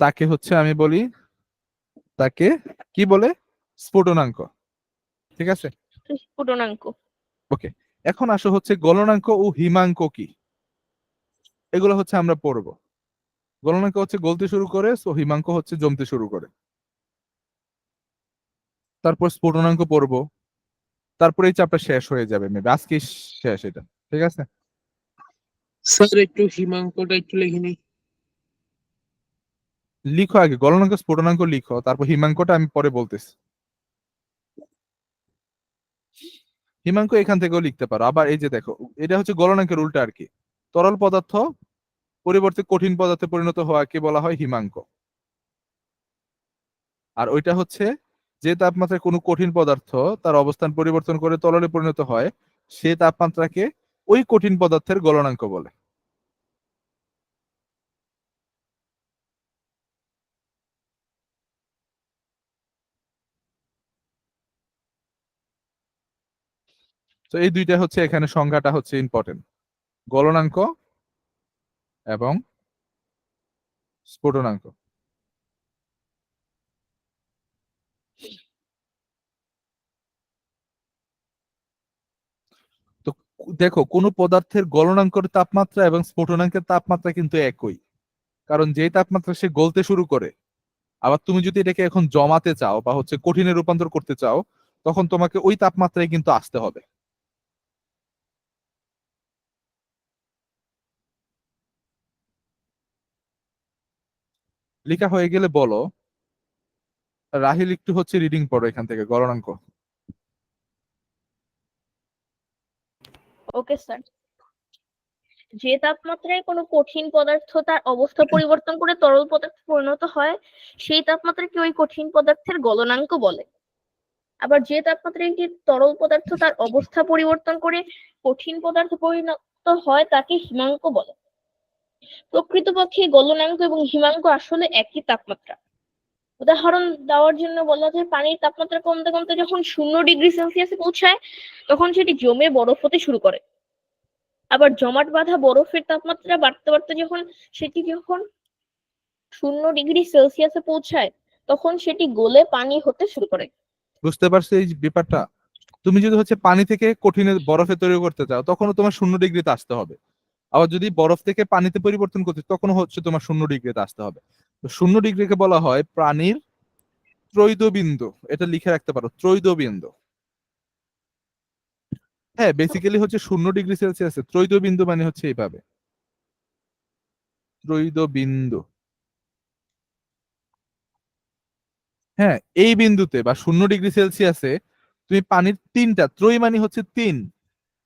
তাকে হচ্ছে আমি বলি, তাকে কি বলে? স্ফুটনাঙ্ক। ঠিক আছে, স্ফুটনাঙ্ক। ওকে। এখন আসো হচ্ছে গলনাঙ্ক ও হিমাঙ্ক কি, এগুলো হচ্ছে আমরা পড়বো। গলনাঙ্ক হচ্ছে গলতে শুরু করে, সো হিমাঙ্ক হচ্ছে জমতে শুরু করে। তারপর স্ফুটনাঙ্ক পড়বো, তারপরে এই চাপটা শেষ হয়ে যাবে, মেবি আজকে শেষ এটা। ঠিক আছে, স্যার একটু হিমাঙ্কটা একটু লিখে নিই। লিখো আগে গলনাঙ্ক স্ফুটনাঙ্ক লিখো, তারপর হিমাঙ্কটা আমি পরে বলতেছি। হিমাঙ্ক এখান থেকেও লিখতে পারো। আবার এই যে দেখো, এটা হচ্ছে গলনাঙ্কের উল্টা আর কি। তরল পদার্থ পরিবর্তে কঠিন পদার্থে পরিণত হওয়াকে বলা হয় হিমাঙ্ক। আর ওইটা হচ্ছে যে তাপমাত্রায় কোনো কঠিন পদার্থ তার অবস্থান পরিবর্তন করে তরলে পরিণত হয়, সে তাপমাত্রাকে ওই কঠিন পদার্থের গলনাঙ্ক বলে। তো এই দুইটা হচ্ছে এখানে সংজ্ঞাটা হচ্ছে ইম্পর্টেন্ট, গলনাঙ্ক এবং স্ফুটনাঙ্ক। তো দেখো, কোনো পদার্থের গলনাঙ্কের তাপমাত্রা এবং স্ফুটনাঙ্কের তাপমাত্রা কিন্তু একই, কারণ যেই তাপমাত্রা সে গলতে শুরু করে, আবার তুমি যদি এটাকে এখন জমাতে চাও বা হচ্ছে কঠিনে রূপান্তর করতে চাও, তখন তোমাকে ওই তাপমাত্রায় কিন্তু আসতে হবে। লেখা হয়ে গেলে বলো। রাহিল একটু হচ্ছে রিডিং পড়ো এখান থেকে, গলনাঙ্ক। Okay sir. যে তাপমাত্রায় কোনো কঠিন পদার্থ তার অবস্থা পরিবর্তন করে তরল পদার্থে পরিণত হয়, সেই তাপমাত্রাকে ওই কঠিন পদার্থের গলনাঙ্ক বলে। আবার যে তাপমাত্রায় একটি তরল পদার্থ তার অবস্থা পরিবর্তন করে কঠিন পদার্থে পরিণত হয় তাকে হিমাঙ্ক বলে। প্রকৃতপক্ষে গলনাঙ্ক এবং হিমাঙ্ক আসলে একই তাপমাত্রা। উদাহরণ দেওয়ার জন্য বলা যায়, পানির তাপমাত্রা কমতে কমতে যখন 0 ডিগ্রি সেলসিয়াসে পৌঁছায় তখন সেটি জমে বরফ হতে শুরু করে। আবার জমাট বাঁধা বরফের তাপমাত্রা বাড়তে বাড়তে সেটি যখন 0 ডিগ্রি সেলসিয়াসে পৌঁছায় তখন সেটি গলে পানি হতে শুরু করে। বুঝতে পারছো এই ব্যাপারটা? তুমি যদি হচ্ছে পানি থেকে কঠিনে বরফে তৈরি করতে চাও, তখনও তোমার 0 ডিগ্রিতে আসতে হবে। আবার যদি বরফ থেকে পানিতে পরিবর্তন করতে, তখনও হচ্ছে তোমার 0 ডিগ্রিতে আসতে হবে। তো 0 ডিগ্রিকে বলা হয় প্রাণীর ত্রৈধবিন্দু। এটা লিখে রাখতে পারো, ত্রৈধবিন্দু। হ্যাঁ, বেসিক্যালি হচ্ছে 0 ডিগ্রি সেলসিয়াসে ত্রৈধবিন্দু মানে হচ্ছে এইভাবে, ত্রৈধবিন্দু। হ্যাঁ, এই বিন্দুতে বা 0 ডিগ্রি সেলসিয়াসে তুমি পানির ত্রয়ী মানে হচ্ছে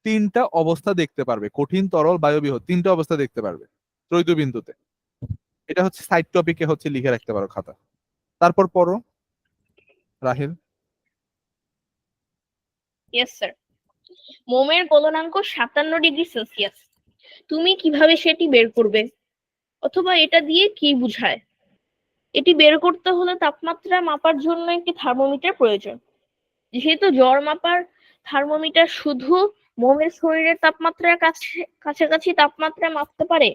তিনটা অবস্থা দেখতে পারবে, কঠিন, তরল, বায়বীয়, তিনটা অবস্থা দেখতে পারবে ত্রৈধ বিন্দুতে। এটা হচ্ছে সাইড টপিকে হচ্ছে লিখে রাখতে পারো খাতা। তারপর পড়ো রাহিল। Yes sir. মোমের গলনাঙ্ক 57 ডিগ্রি সেলসিয়াস। তুমি কিভাবে সেটি বের করবে, অথবা এটা দিয়ে কি বুঝায়? এটি বের করতে হলে তাপমাত্রা মাপার জন্য একটি থার্মোমিটার প্রয়োজন। যেহেতু জ্বর মাপার থার্মোমিটার শুধু মোমের শরীরের তাপমাত্রার কাছাকাছি তাপমাত্রা মাপতে পারে।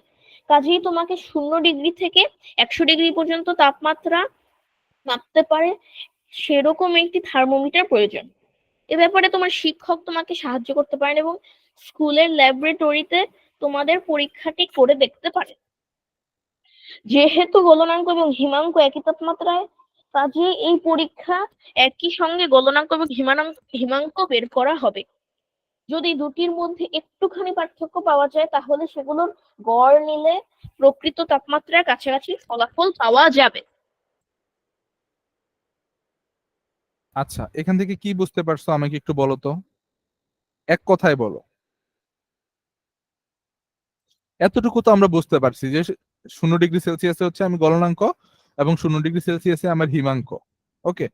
কাজেই তোমাকে 0 ডিগ্রি থেকে 100 ডিগ্রি পর্যন্ত তাপমাত্রা মাপতে পারে সেরকম একটি থার্মোমিটার প্রয়োজন। এ ব্যাপারে তোমার শিক্ষক তোমাকে সাহায্য করতে পারেন এবং স্কুলের ল্যাবরেটরিতে তোমাদের পরীক্ষাটি করে দেখতে পারে। যেহেতু গলনাঙ্ক এবং হিমাঙ্ক একই তাপমাত্রায়, কাজেই এই পরীক্ষা একই সঙ্গে গলনাঙ্ক এবং হিমাঙ্ক বের করা হবে। যদি দুটির মধ্যে একটুখানি পার্থক্য পাওয়া যায় তাহলে সেগুলোর গড় নিলে প্রকৃত তাপমাত্রার কাছাকাছি ফলাফল পাওয়া যাবে। আচ্ছা, এখান থেকে কি বুঝতে পারছো আমাকে একটু বলো তো, এক কথায় বলো। এতটুকু তো আমরা বুঝতে পারছি যে 0 ডিগ্রি সেলসিয়াসে হচ্ছে আমি গলনাঙ্ক এবং 0 ডিগ্রি সেলসিয়াসে আমার হিমাঙ্ক। ওকে,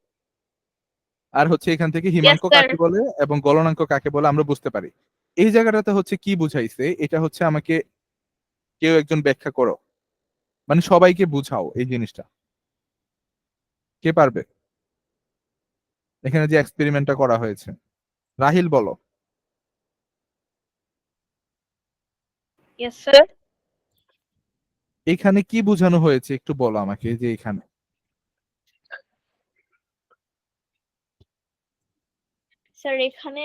আর হচ্ছে এখান থেকে ইয়েস হিমাঙ্ক স্যার। কাকে বলে এবং গলনাঙ্ক কাকে বলে আমরা বুঝতে পারি। এই জায়গাটাতে হচ্ছে কি বুঝাইছে, এটা হচ্ছে আমাকে কেউ একজন ব্যাখ্যা করো, মানে সবাইকে বুঝাও এই জিনিসটা। কে পারবে? এখানে যে এক্সপেরিমেন্টটা করা হয়েছে, রাহিল বলো। Yes sir. এখানে কি বোঝানো হয়েছে একটু বলো আমাকে, যে এখানে স্যার এখানে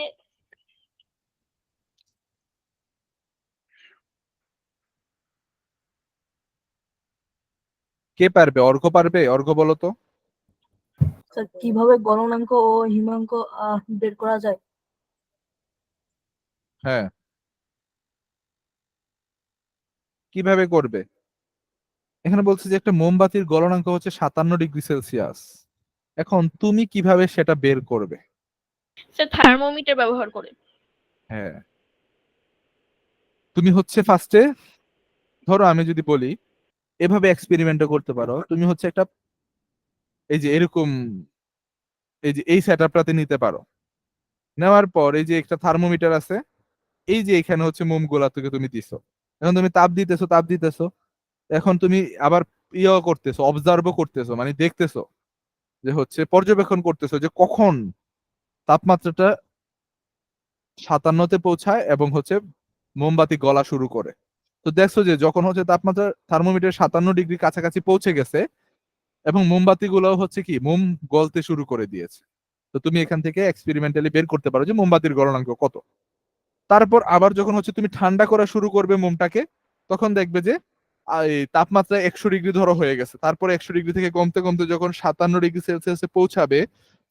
কে পারবে? অর্ঘ্য পারবে? অর্ঘ্য বলো তো। স্যার কিভাবে গলনাঙ্ক ও হিমাঙ্ক বের করা যায়? হ্যাঁ, কিভাবে করবে? এখানে বলছে যে একটা মোমবাতির গলনাঙ্ক হচ্ছে 57 ডিগ্রি সেলসিয়াস। এখন তুমি কিভাবে সেটা বের করবে? স্যার থার্মোমিটার ব্যবহার করে। হ্যাঁ, তুমি হচ্ছে ফার্স্টে, ধরো আমি যদি বলি এভাবে এক্সপেরিমেন্টও করতে পারো। তুমি হচ্ছে একটা, এই যে এরকম, এই যে এই সেটআপটাতে নিতে পারো। নেওয়ার পর এই যে একটা থার্মোমিটার আছে, এই যে এখানে হচ্ছে মোমগুলা থেকে তুমি দিছো, এখন তুমি তাপ দিতেছো। এখন তুমি আবার ইয়ে করতেছো, অবজার্ভও করতেছো, মানে দেখতেছো যে হচ্ছে পর্যবেক্ষণ করতেছো যে কখন তাপমাত্রাটা 57-তে পৌঁছায় এবং হচ্ছে মোমবাতি গলা শুরু করে। তো দেখছো যে যখন হচ্ছে তাপমাত্রা থার্মোমিটার 57 ডিগ্রি কাছাকাছি পৌঁছে গেছে এবং মোমবাতি গুলাও হচ্ছে কি মোম গলতে শুরু করে দিয়েছে। তো তুমি এখান থেকে এক্সপেরিমেন্টালি বের করতে পারো যে মোমবাতির গলনাঙ্ক কত। তারপর আবার যখন হচ্ছে তুমি ঠান্ডা করা শুরু করবে মোমটাকে, তখন দেখবে যে এই তাপমাত্রা 100 ডিগ্রি ধরো হয়ে গেছে। তারপর 100 ডিগ্রি থেকে কমতে কমতে যখন 57 ডিগ্রি সেলসিয়াসে পৌঁছাবে,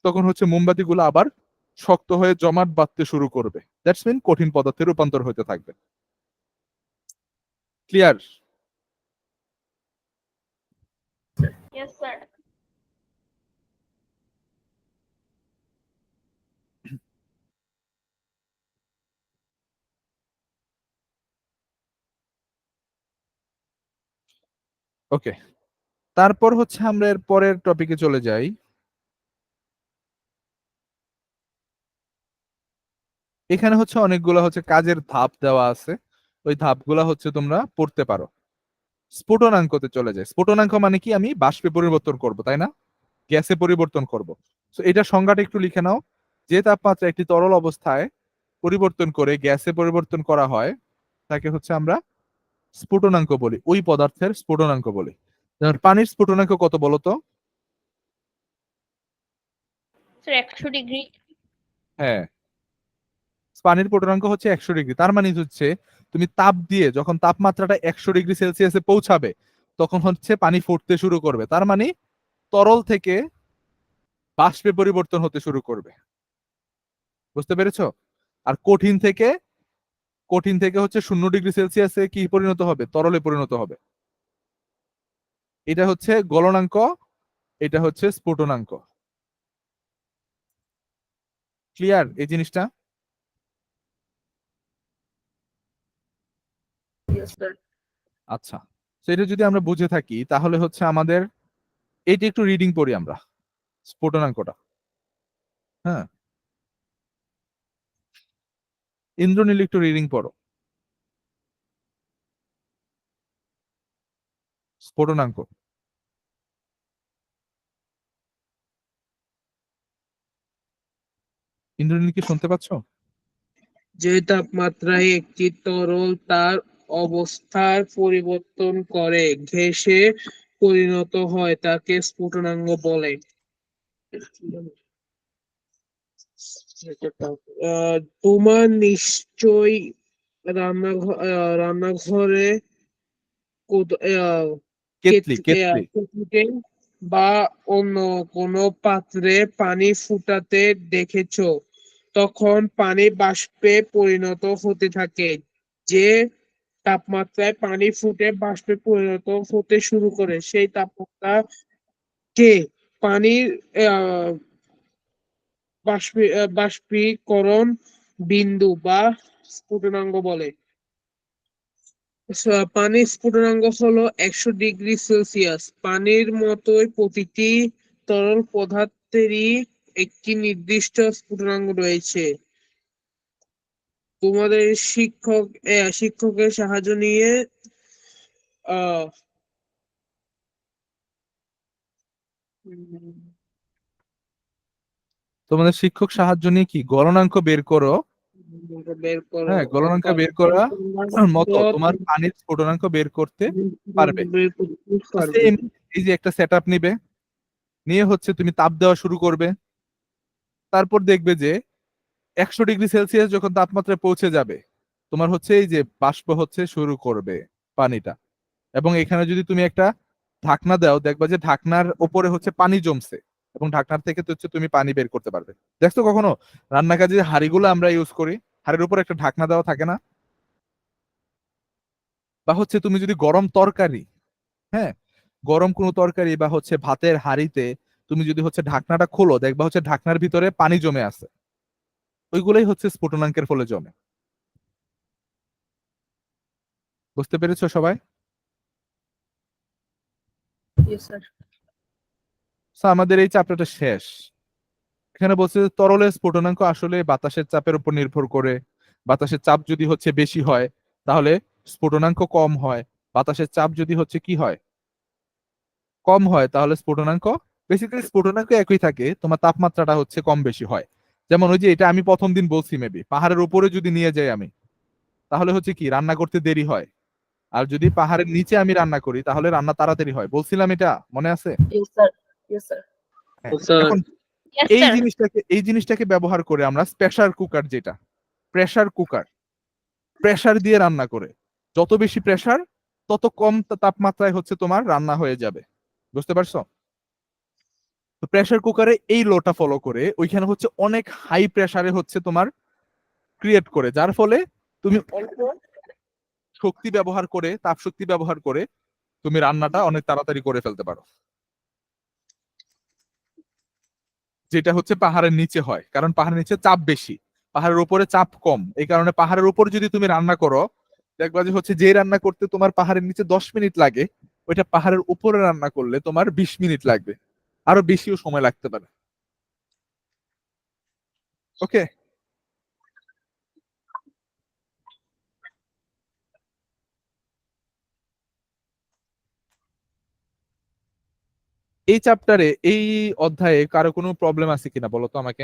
তখন হচ্ছে মোমবাতি গুলো আবার শক্ত হয়ে জমাট বাঁধতে শুরু করবে। দ্যাটস মিন কঠিন পদার্থে রূপান্তর হতে থাকবে। ক্লিয়ার? Yes sir. ওকে, তারপর হচ্ছে আমরা এর পরের টপিকে চলে যাই। এখানে হচ্ছে অনেকগুলো হচ্ছে কাজের ধাপ দেওয়া আছে, ওই ধাপগুলা হচ্ছে তোমরা পড়তে পারো। স্ফুটনাঙ্কতে চলে যায়। স্ফুটনাঙ্ক মানে কি? আমি বাষ্পে পরিবর্তন করব, তাই না? গ্যাসে পরিবর্তন করব। তো এটা সংজ্ঞাটা একটু লিখে নাও। যে তাপমাত্রা একটি তরল অবস্থায় পরিবর্তন করে গ্যাসে পরিবর্তন করা হয় তাকে হচ্ছে আমরা স্ফুটনাঙ্ক বলি, ওই পদার্থের স্ফুটনাঙ্ক বলি। যেমন পানির স্ফুটনাঙ্ক কত বলো তো? Sir 100 degree. হ্যাঁ, পানির স্ফুটনাঙ্ক হচ্ছে 100 ডিগ্রি। তার মানে হচ্ছে তুমি তাপ দিয়ে যখন তাপমাত্রাটা 100 ডিগ্রি সেলসিয়াসে পৌঁছাবে তখন হচ্ছে পানি ফুটতে শুরু করবে। তার মানে তরল থেকে বাষ্পে পরিবর্তন হতে শুরু করবে। বুঝতে পেরেছো? আর কঠিন থেকে হচ্ছে 0 ডিগ্রি সেলসিয়াসে কি পরিণত হবে? তরলে পরিণত হবে। এটা হচ্ছে গলনাঙ্ক, এটা হচ্ছে স্ফুটনাঙ্ক। ক্লিয়ার এই জিনিসটা? Yes sir. আচ্ছা, সেটা যদি আমরা বুঝে থাকি তাহলে হচ্ছে আমাদের এইটা একটু রিডিং পড়ি আমরা, স্ফুটনাঙ্কটা। হ্যাঁ, ইন্দ্রনীল একটু রিডিং পড়ো, স্ফুটনাঙ্ক। ইন্দ্রনীল কি শুনতে পাচ্ছ? যে তাপমাত্রায় একটি তরল তার অবস্থার পরিবর্তন করে গ্যাসে পরিণত হয় তাকে স্ফুটনাঙ্গ বলে। তোমার নিশ্চয়ই রান্নাঘরে কেতলি কেতলি কেটলিতে বা অন্য কোনো পাত্রে পানি ফুটাতে দেখেছো। তখন পানি বাষ্পে পরিণত হতে থাকে। যে তাপমাত্রায় পানি ফুটে বাষ্পে পরিণত হতে শুরু করে সেই তাপমাত্রা কে পানির বাষ্পীকরণ বিন্দু বা স্ফুটনাঙ্গ বলে। পানির স্ফুটনাঙ্ক হলো 100°C। পানির মতোই প্রতিটি তরল পদার্থেরই একটি নির্দিষ্ট স্ফুটনাঙ্ক রয়েছে। তোমাদের শিক্ষকের সাহায্য নিয়ে আহ তোমাদের শিক্ষক সাহায্য নিয়ে কি গলনাঙ্ক বের করো। বের করো। হ্যাঁ, গলনাঙ্ক বের করা মতো তোমার পানির স্ফুটনাঙ্ক বের করতে পারবে। বের করতে পারবে। সেম এই যে একটা সেটআপ নিবে, নিয়ে হচ্ছে তুমি তাপ দেওয়া শুরু করবে। তারপর দেখবে যে 100°C যখন তাপমাত্রায় পৌঁছে যাবে, তোমার হচ্ছে এই যে বাষ্প হচ্ছে শুরু করবে পানিটা। এবং এখানে যদি তুমি একটা ঢাকনা দাও, দেখবা যে ঢাকনার উপরে হচ্ছে পানি জমছে এবং ঢাকনার থেকে তো হচ্ছে তুমি পানি বের করতে পারবে। দেখছো কখনো রান্না কাজে যে হাঁড়িগুলো আমরা ইউজ করি, হাঁড়ির উপর একটা ঢাকনা দেওয়া থাকে না? বা হচ্ছে তুমি যদি গরম তরকারি, হ্যাঁ, গরম কোনো তরকারি বা হচ্ছে ভাতের হাঁড়িতে তুমি যদি হচ্ছে ঢাকনাটা খোলো, দেখবা হচ্ছে ঢাকনার ভিতরে পানি জমে আছে। ওইগুলোই হচ্ছে স্ফুটনাঙ্কের ফলে জমে। বুঝতে পেরেছো সবাই? Yes, sir. So, আমাদের এই চ্যাপ্টারটা শেষ। এখানে বলছে যে তরলের স্ফুটনাঙ্ক আসলে বাতাসের চাপের উপর নির্ভর করে। বাতাসের চাপ যদি হচ্ছে বেশি হয় তাহলে স্ফুটনাঙ্ক কম হয়। বাতাসের চাপ যদি হচ্ছে কি হয়, কম হয়, তাহলে স্ফুটনাঙ্ক, বেসিক্যালি স্ফুটনাঙ্ক একই থাকে, তোমার তাপমাত্রাটা হচ্ছে কম বেশি হয়। যেমন ওই যে এটা আমি প্রথম দিন বলছি, মেবি পাহাড়ের উপরে যদি নিয়ে যাই আমি, তাহলে হচ্ছে কি রান্না করতে দেরি হয়। আর যদি পাহাড়ের নিচে আমি রান্না করি তাহলে রান্না তাড়াতাড়ি হয়। বলছিলাম এটা, মনে আছে? Yes, sir. Yes, sir. হ্যাঁ। স্যার, এখন Yes, এই sir. জিনিসটাকে ব্যবহার করে আমরা প্রেসার কুকার, যেটা প্রেসার কুকার, প্রেসার দিয়ে রান্না করে, যত বেশি প্রেসার তত কম তাপমাত্রায় হচ্ছে তোমার রান্না হয়ে যাবে। বুঝতে পারছো? তো প্রেসার কুকারে এই লোটা ফলো করে ওইখানে হচ্ছে অনেক হাই প্রেসারে হচ্ছে তোমার ক্রিয়েট করে, যার ফলে তুমি অল্প শক্তি ব্যবহার করে, তাপ শক্তি ব্যবহার করে তুমি রান্নাটা অনেক তাড়াতাড়ি করে ফেলতে পারো। যেটা হচ্ছে পাহাড়ের নিচে হয়, কারণ পাহাড়ের নিচে চাপ বেশি, পাহাড়ের উপরে চাপ কম। এই কারণে পাহাড়ের উপর যদি তুমি রান্না করো, দেখবা যে হচ্ছে যে রান্না করতে তোমার পাহাড়ের নিচে 10 মিনিট লাগে, ওইটা পাহাড়ের উপরে রান্না করলে তোমার 20 মিনিট লাগবে, আরো বেশিও সময় লাগতে পারে। ওকে, এই চ্যাপ্টারে, এই অধ্যায়ে কারো কোনো প্রবলেম আছে কিনা বলো তো আমাকে।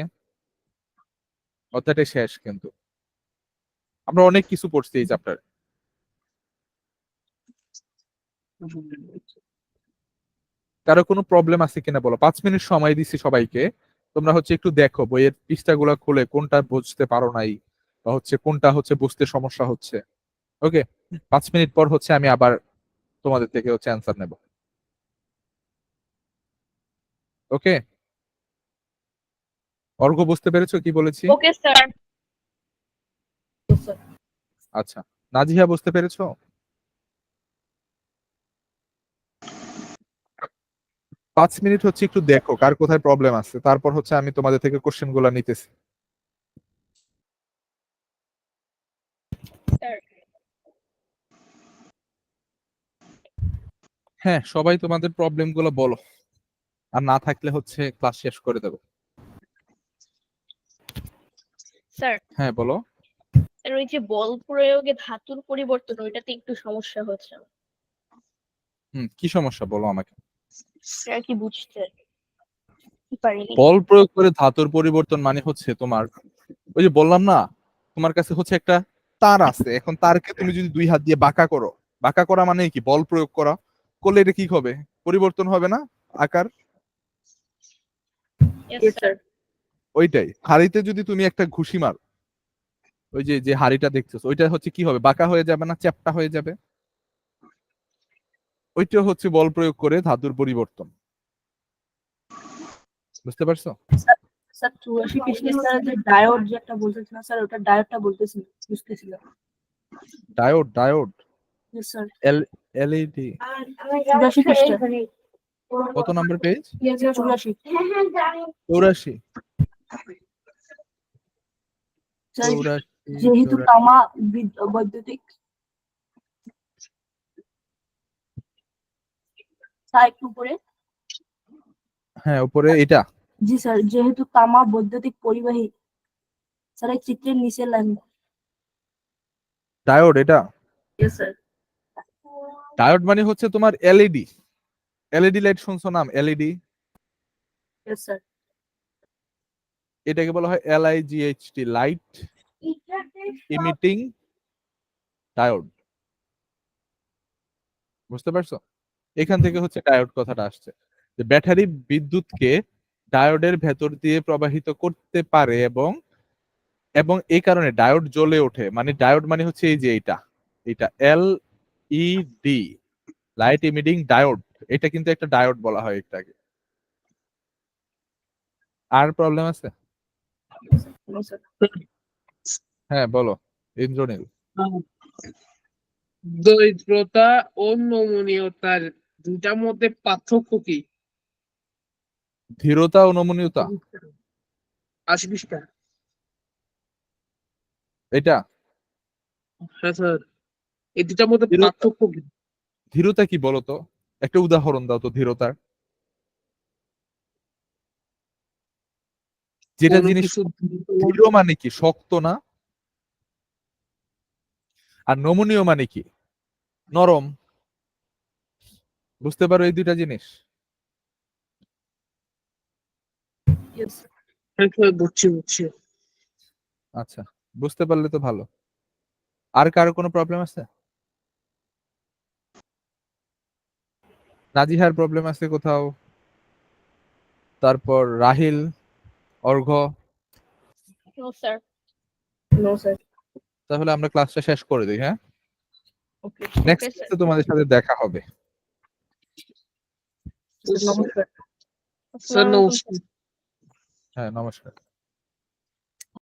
অধ্যায়টা শেষ, কিন্তু আমরা অনেক কিছু পড়ছি এই চ্যাপ্টারে। কারো কোনো প্রবলেম আছে কিনা বলো। 5 মিনিট সময় দিছি সবাইকে, তোমরা হচ্ছে একটু দেখো বইয়ের পৃষ্ঠাগুলো খুলে কোনটা বুঝতে পারো নাই, বা হচ্ছে কোনটা হচ্ছে বুঝতে সমস্যা হচ্ছে। ওকে, 5 মিনিট পর হচ্ছে আমি আবার তোমাদের থেকে হচ্ছে অ্যান্সার নেব। ওকে, অর্ঘ্য বুঝতে পেরেছো কি বলেছি? Okay, sir. Yes, sir. আচ্ছা, নাজিহা বুঝতে পেরেছো? পাঁচ মিনিট হচ্ছে একটু দেখো কার কোথায় প্রবলেম আছে, তারপর হচ্ছে আমি তোমাদের থেকে কোশ্চেন গুলা নিতেছি। Sir. হ্যাঁ, সবাই তোমাদের প্রবলেম গুলো বলো, আর না থাকলে হচ্ছে ক্লাস শেষ করে দেবো। Sir, হ্যাঁ বলো। sir, ওই যে বল প্রয়োগে ধাতুর পরিবর্তন, ওইটাতে একটু সমস্যা হচ্ছে। কি সমস্যা বলো আমাকে। স্যার কি বুঝতে পারিনি। বল প্রয়োগ করে ধাতুর পরিবর্তন মানে হচ্ছে তোমার, ওই যে বললাম না, তোমার কাছে হচ্ছে একটা তার আছে, এখন তারকে তুমি যদি দুই হাত দিয়ে বাঁকা করো, বাঁকা করা মানে কি, বল প্রয়োগ করা, করলে এটা কি হবে, পরিবর্তন হবে না আকার? Yes, Yes, sir. sir. ওইটাই, হাড়িতে যদি তুমি একটা ঘুষি মারো, ওই যে যে হাড়িটা দেখতেছো ওইটা হচ্ছে কি হবে, বাঁকা হয়ে যাবে না, চ্যাপ্টা হয়ে যাবে? ওইটা হচ্ছে বল প্রয়োগ করে ধাতুর পরিবর্তন। বুঝতে পারছো? স্যার 84 পৃষ্ঠে স্যার যে ডায়োড যে একটা বলতেছিলেন স্যার, ওটা ডায়োডটা বুঝতেছিলাম। Diode, diode, Yes, sir. LED. 84 পৃষ্ঠা। কত নাম্বার পেজ? 84। 84। স্যার 84, যেহেতু 84। তামা বৈদ্যুতিক, স্যার একটু উপরে। হ্যাঁ উপরে এটা। জি স্যার, যেহেতু তামা বৈদ্যুতিক পরিবাহী, স্যার এই চিত্রের নিচের লাইন। ডায়োড এটা। Yes, sir. ডায়োড মানে হচ্ছে তোমার এলইডি, এলইডি লাইট শুনছো নাম, এলইডি? Yes, sir. এটাকে বলা হয় এলআইজিএইচটি, লাইট ইমিটিং ডায়োড। বুঝতে পারছো? এখান থেকে হচ্ছে ডায়োড কথাটা আসছে, যে ব্যাটারি বিদ্যুৎকে ডায়োডের ভেতর দিয়ে প্রবাহিত করতে পারে, এবং এবং এই কারণে ডায়োড জ্বলে ওঠে। মানে ডায়োড মানে হচ্ছে এই যে এটা, এটা এলইডি, লাইট ইমিটিং ডায়োড, এটা কিন্তু একটা ডায়োড বলা হয় এটাকে। আর প্রবলেম আছে? No, sir. হ্যাঁ বলো ইন্দ্রনীল। দরিদ্রতা ও নমনীয়তার দুইটার মধ্যে পার্থক্য কি? ধীরতা ও নমনীয়তা, 80 পৃষ্ঠা। এটা। হ্যাঁ স্যার, এই দুটার মধ্যে ধীরতা, পার্থক্য কি? ধীরতা কি বলতো, একটা উদাহরণ দাও তো ধীরতার। যেটা কোনো জিনিস কিছু দৃঢ় মানে কি, শক্ত না? আর নমনীয় মানে কি, নরম। বুঝতে পারো এই দুইটা জিনিস? Yes, sir. হ্যাঁ স্যার, বুঝছি। আচ্ছা, বুঝতে পারলে তো ভালো। আর কারো কোনো প্রবলেম আছে? নাজিহার প্রবলেম আছে কোথাও? তারপর রাহিল, অর্ঘ্য? No, sir. No, sir. তাহলে আমরা ক্লাসটা শেষ করে দিই, হ্যাঁ? Okay. Next Okay, sir. ক্লাসে তোমাদের সাথে দেখা হবে। নমস্কার। স্যার Assalamualaikum, নমস্কার। হ্যাঁ নমস্কার।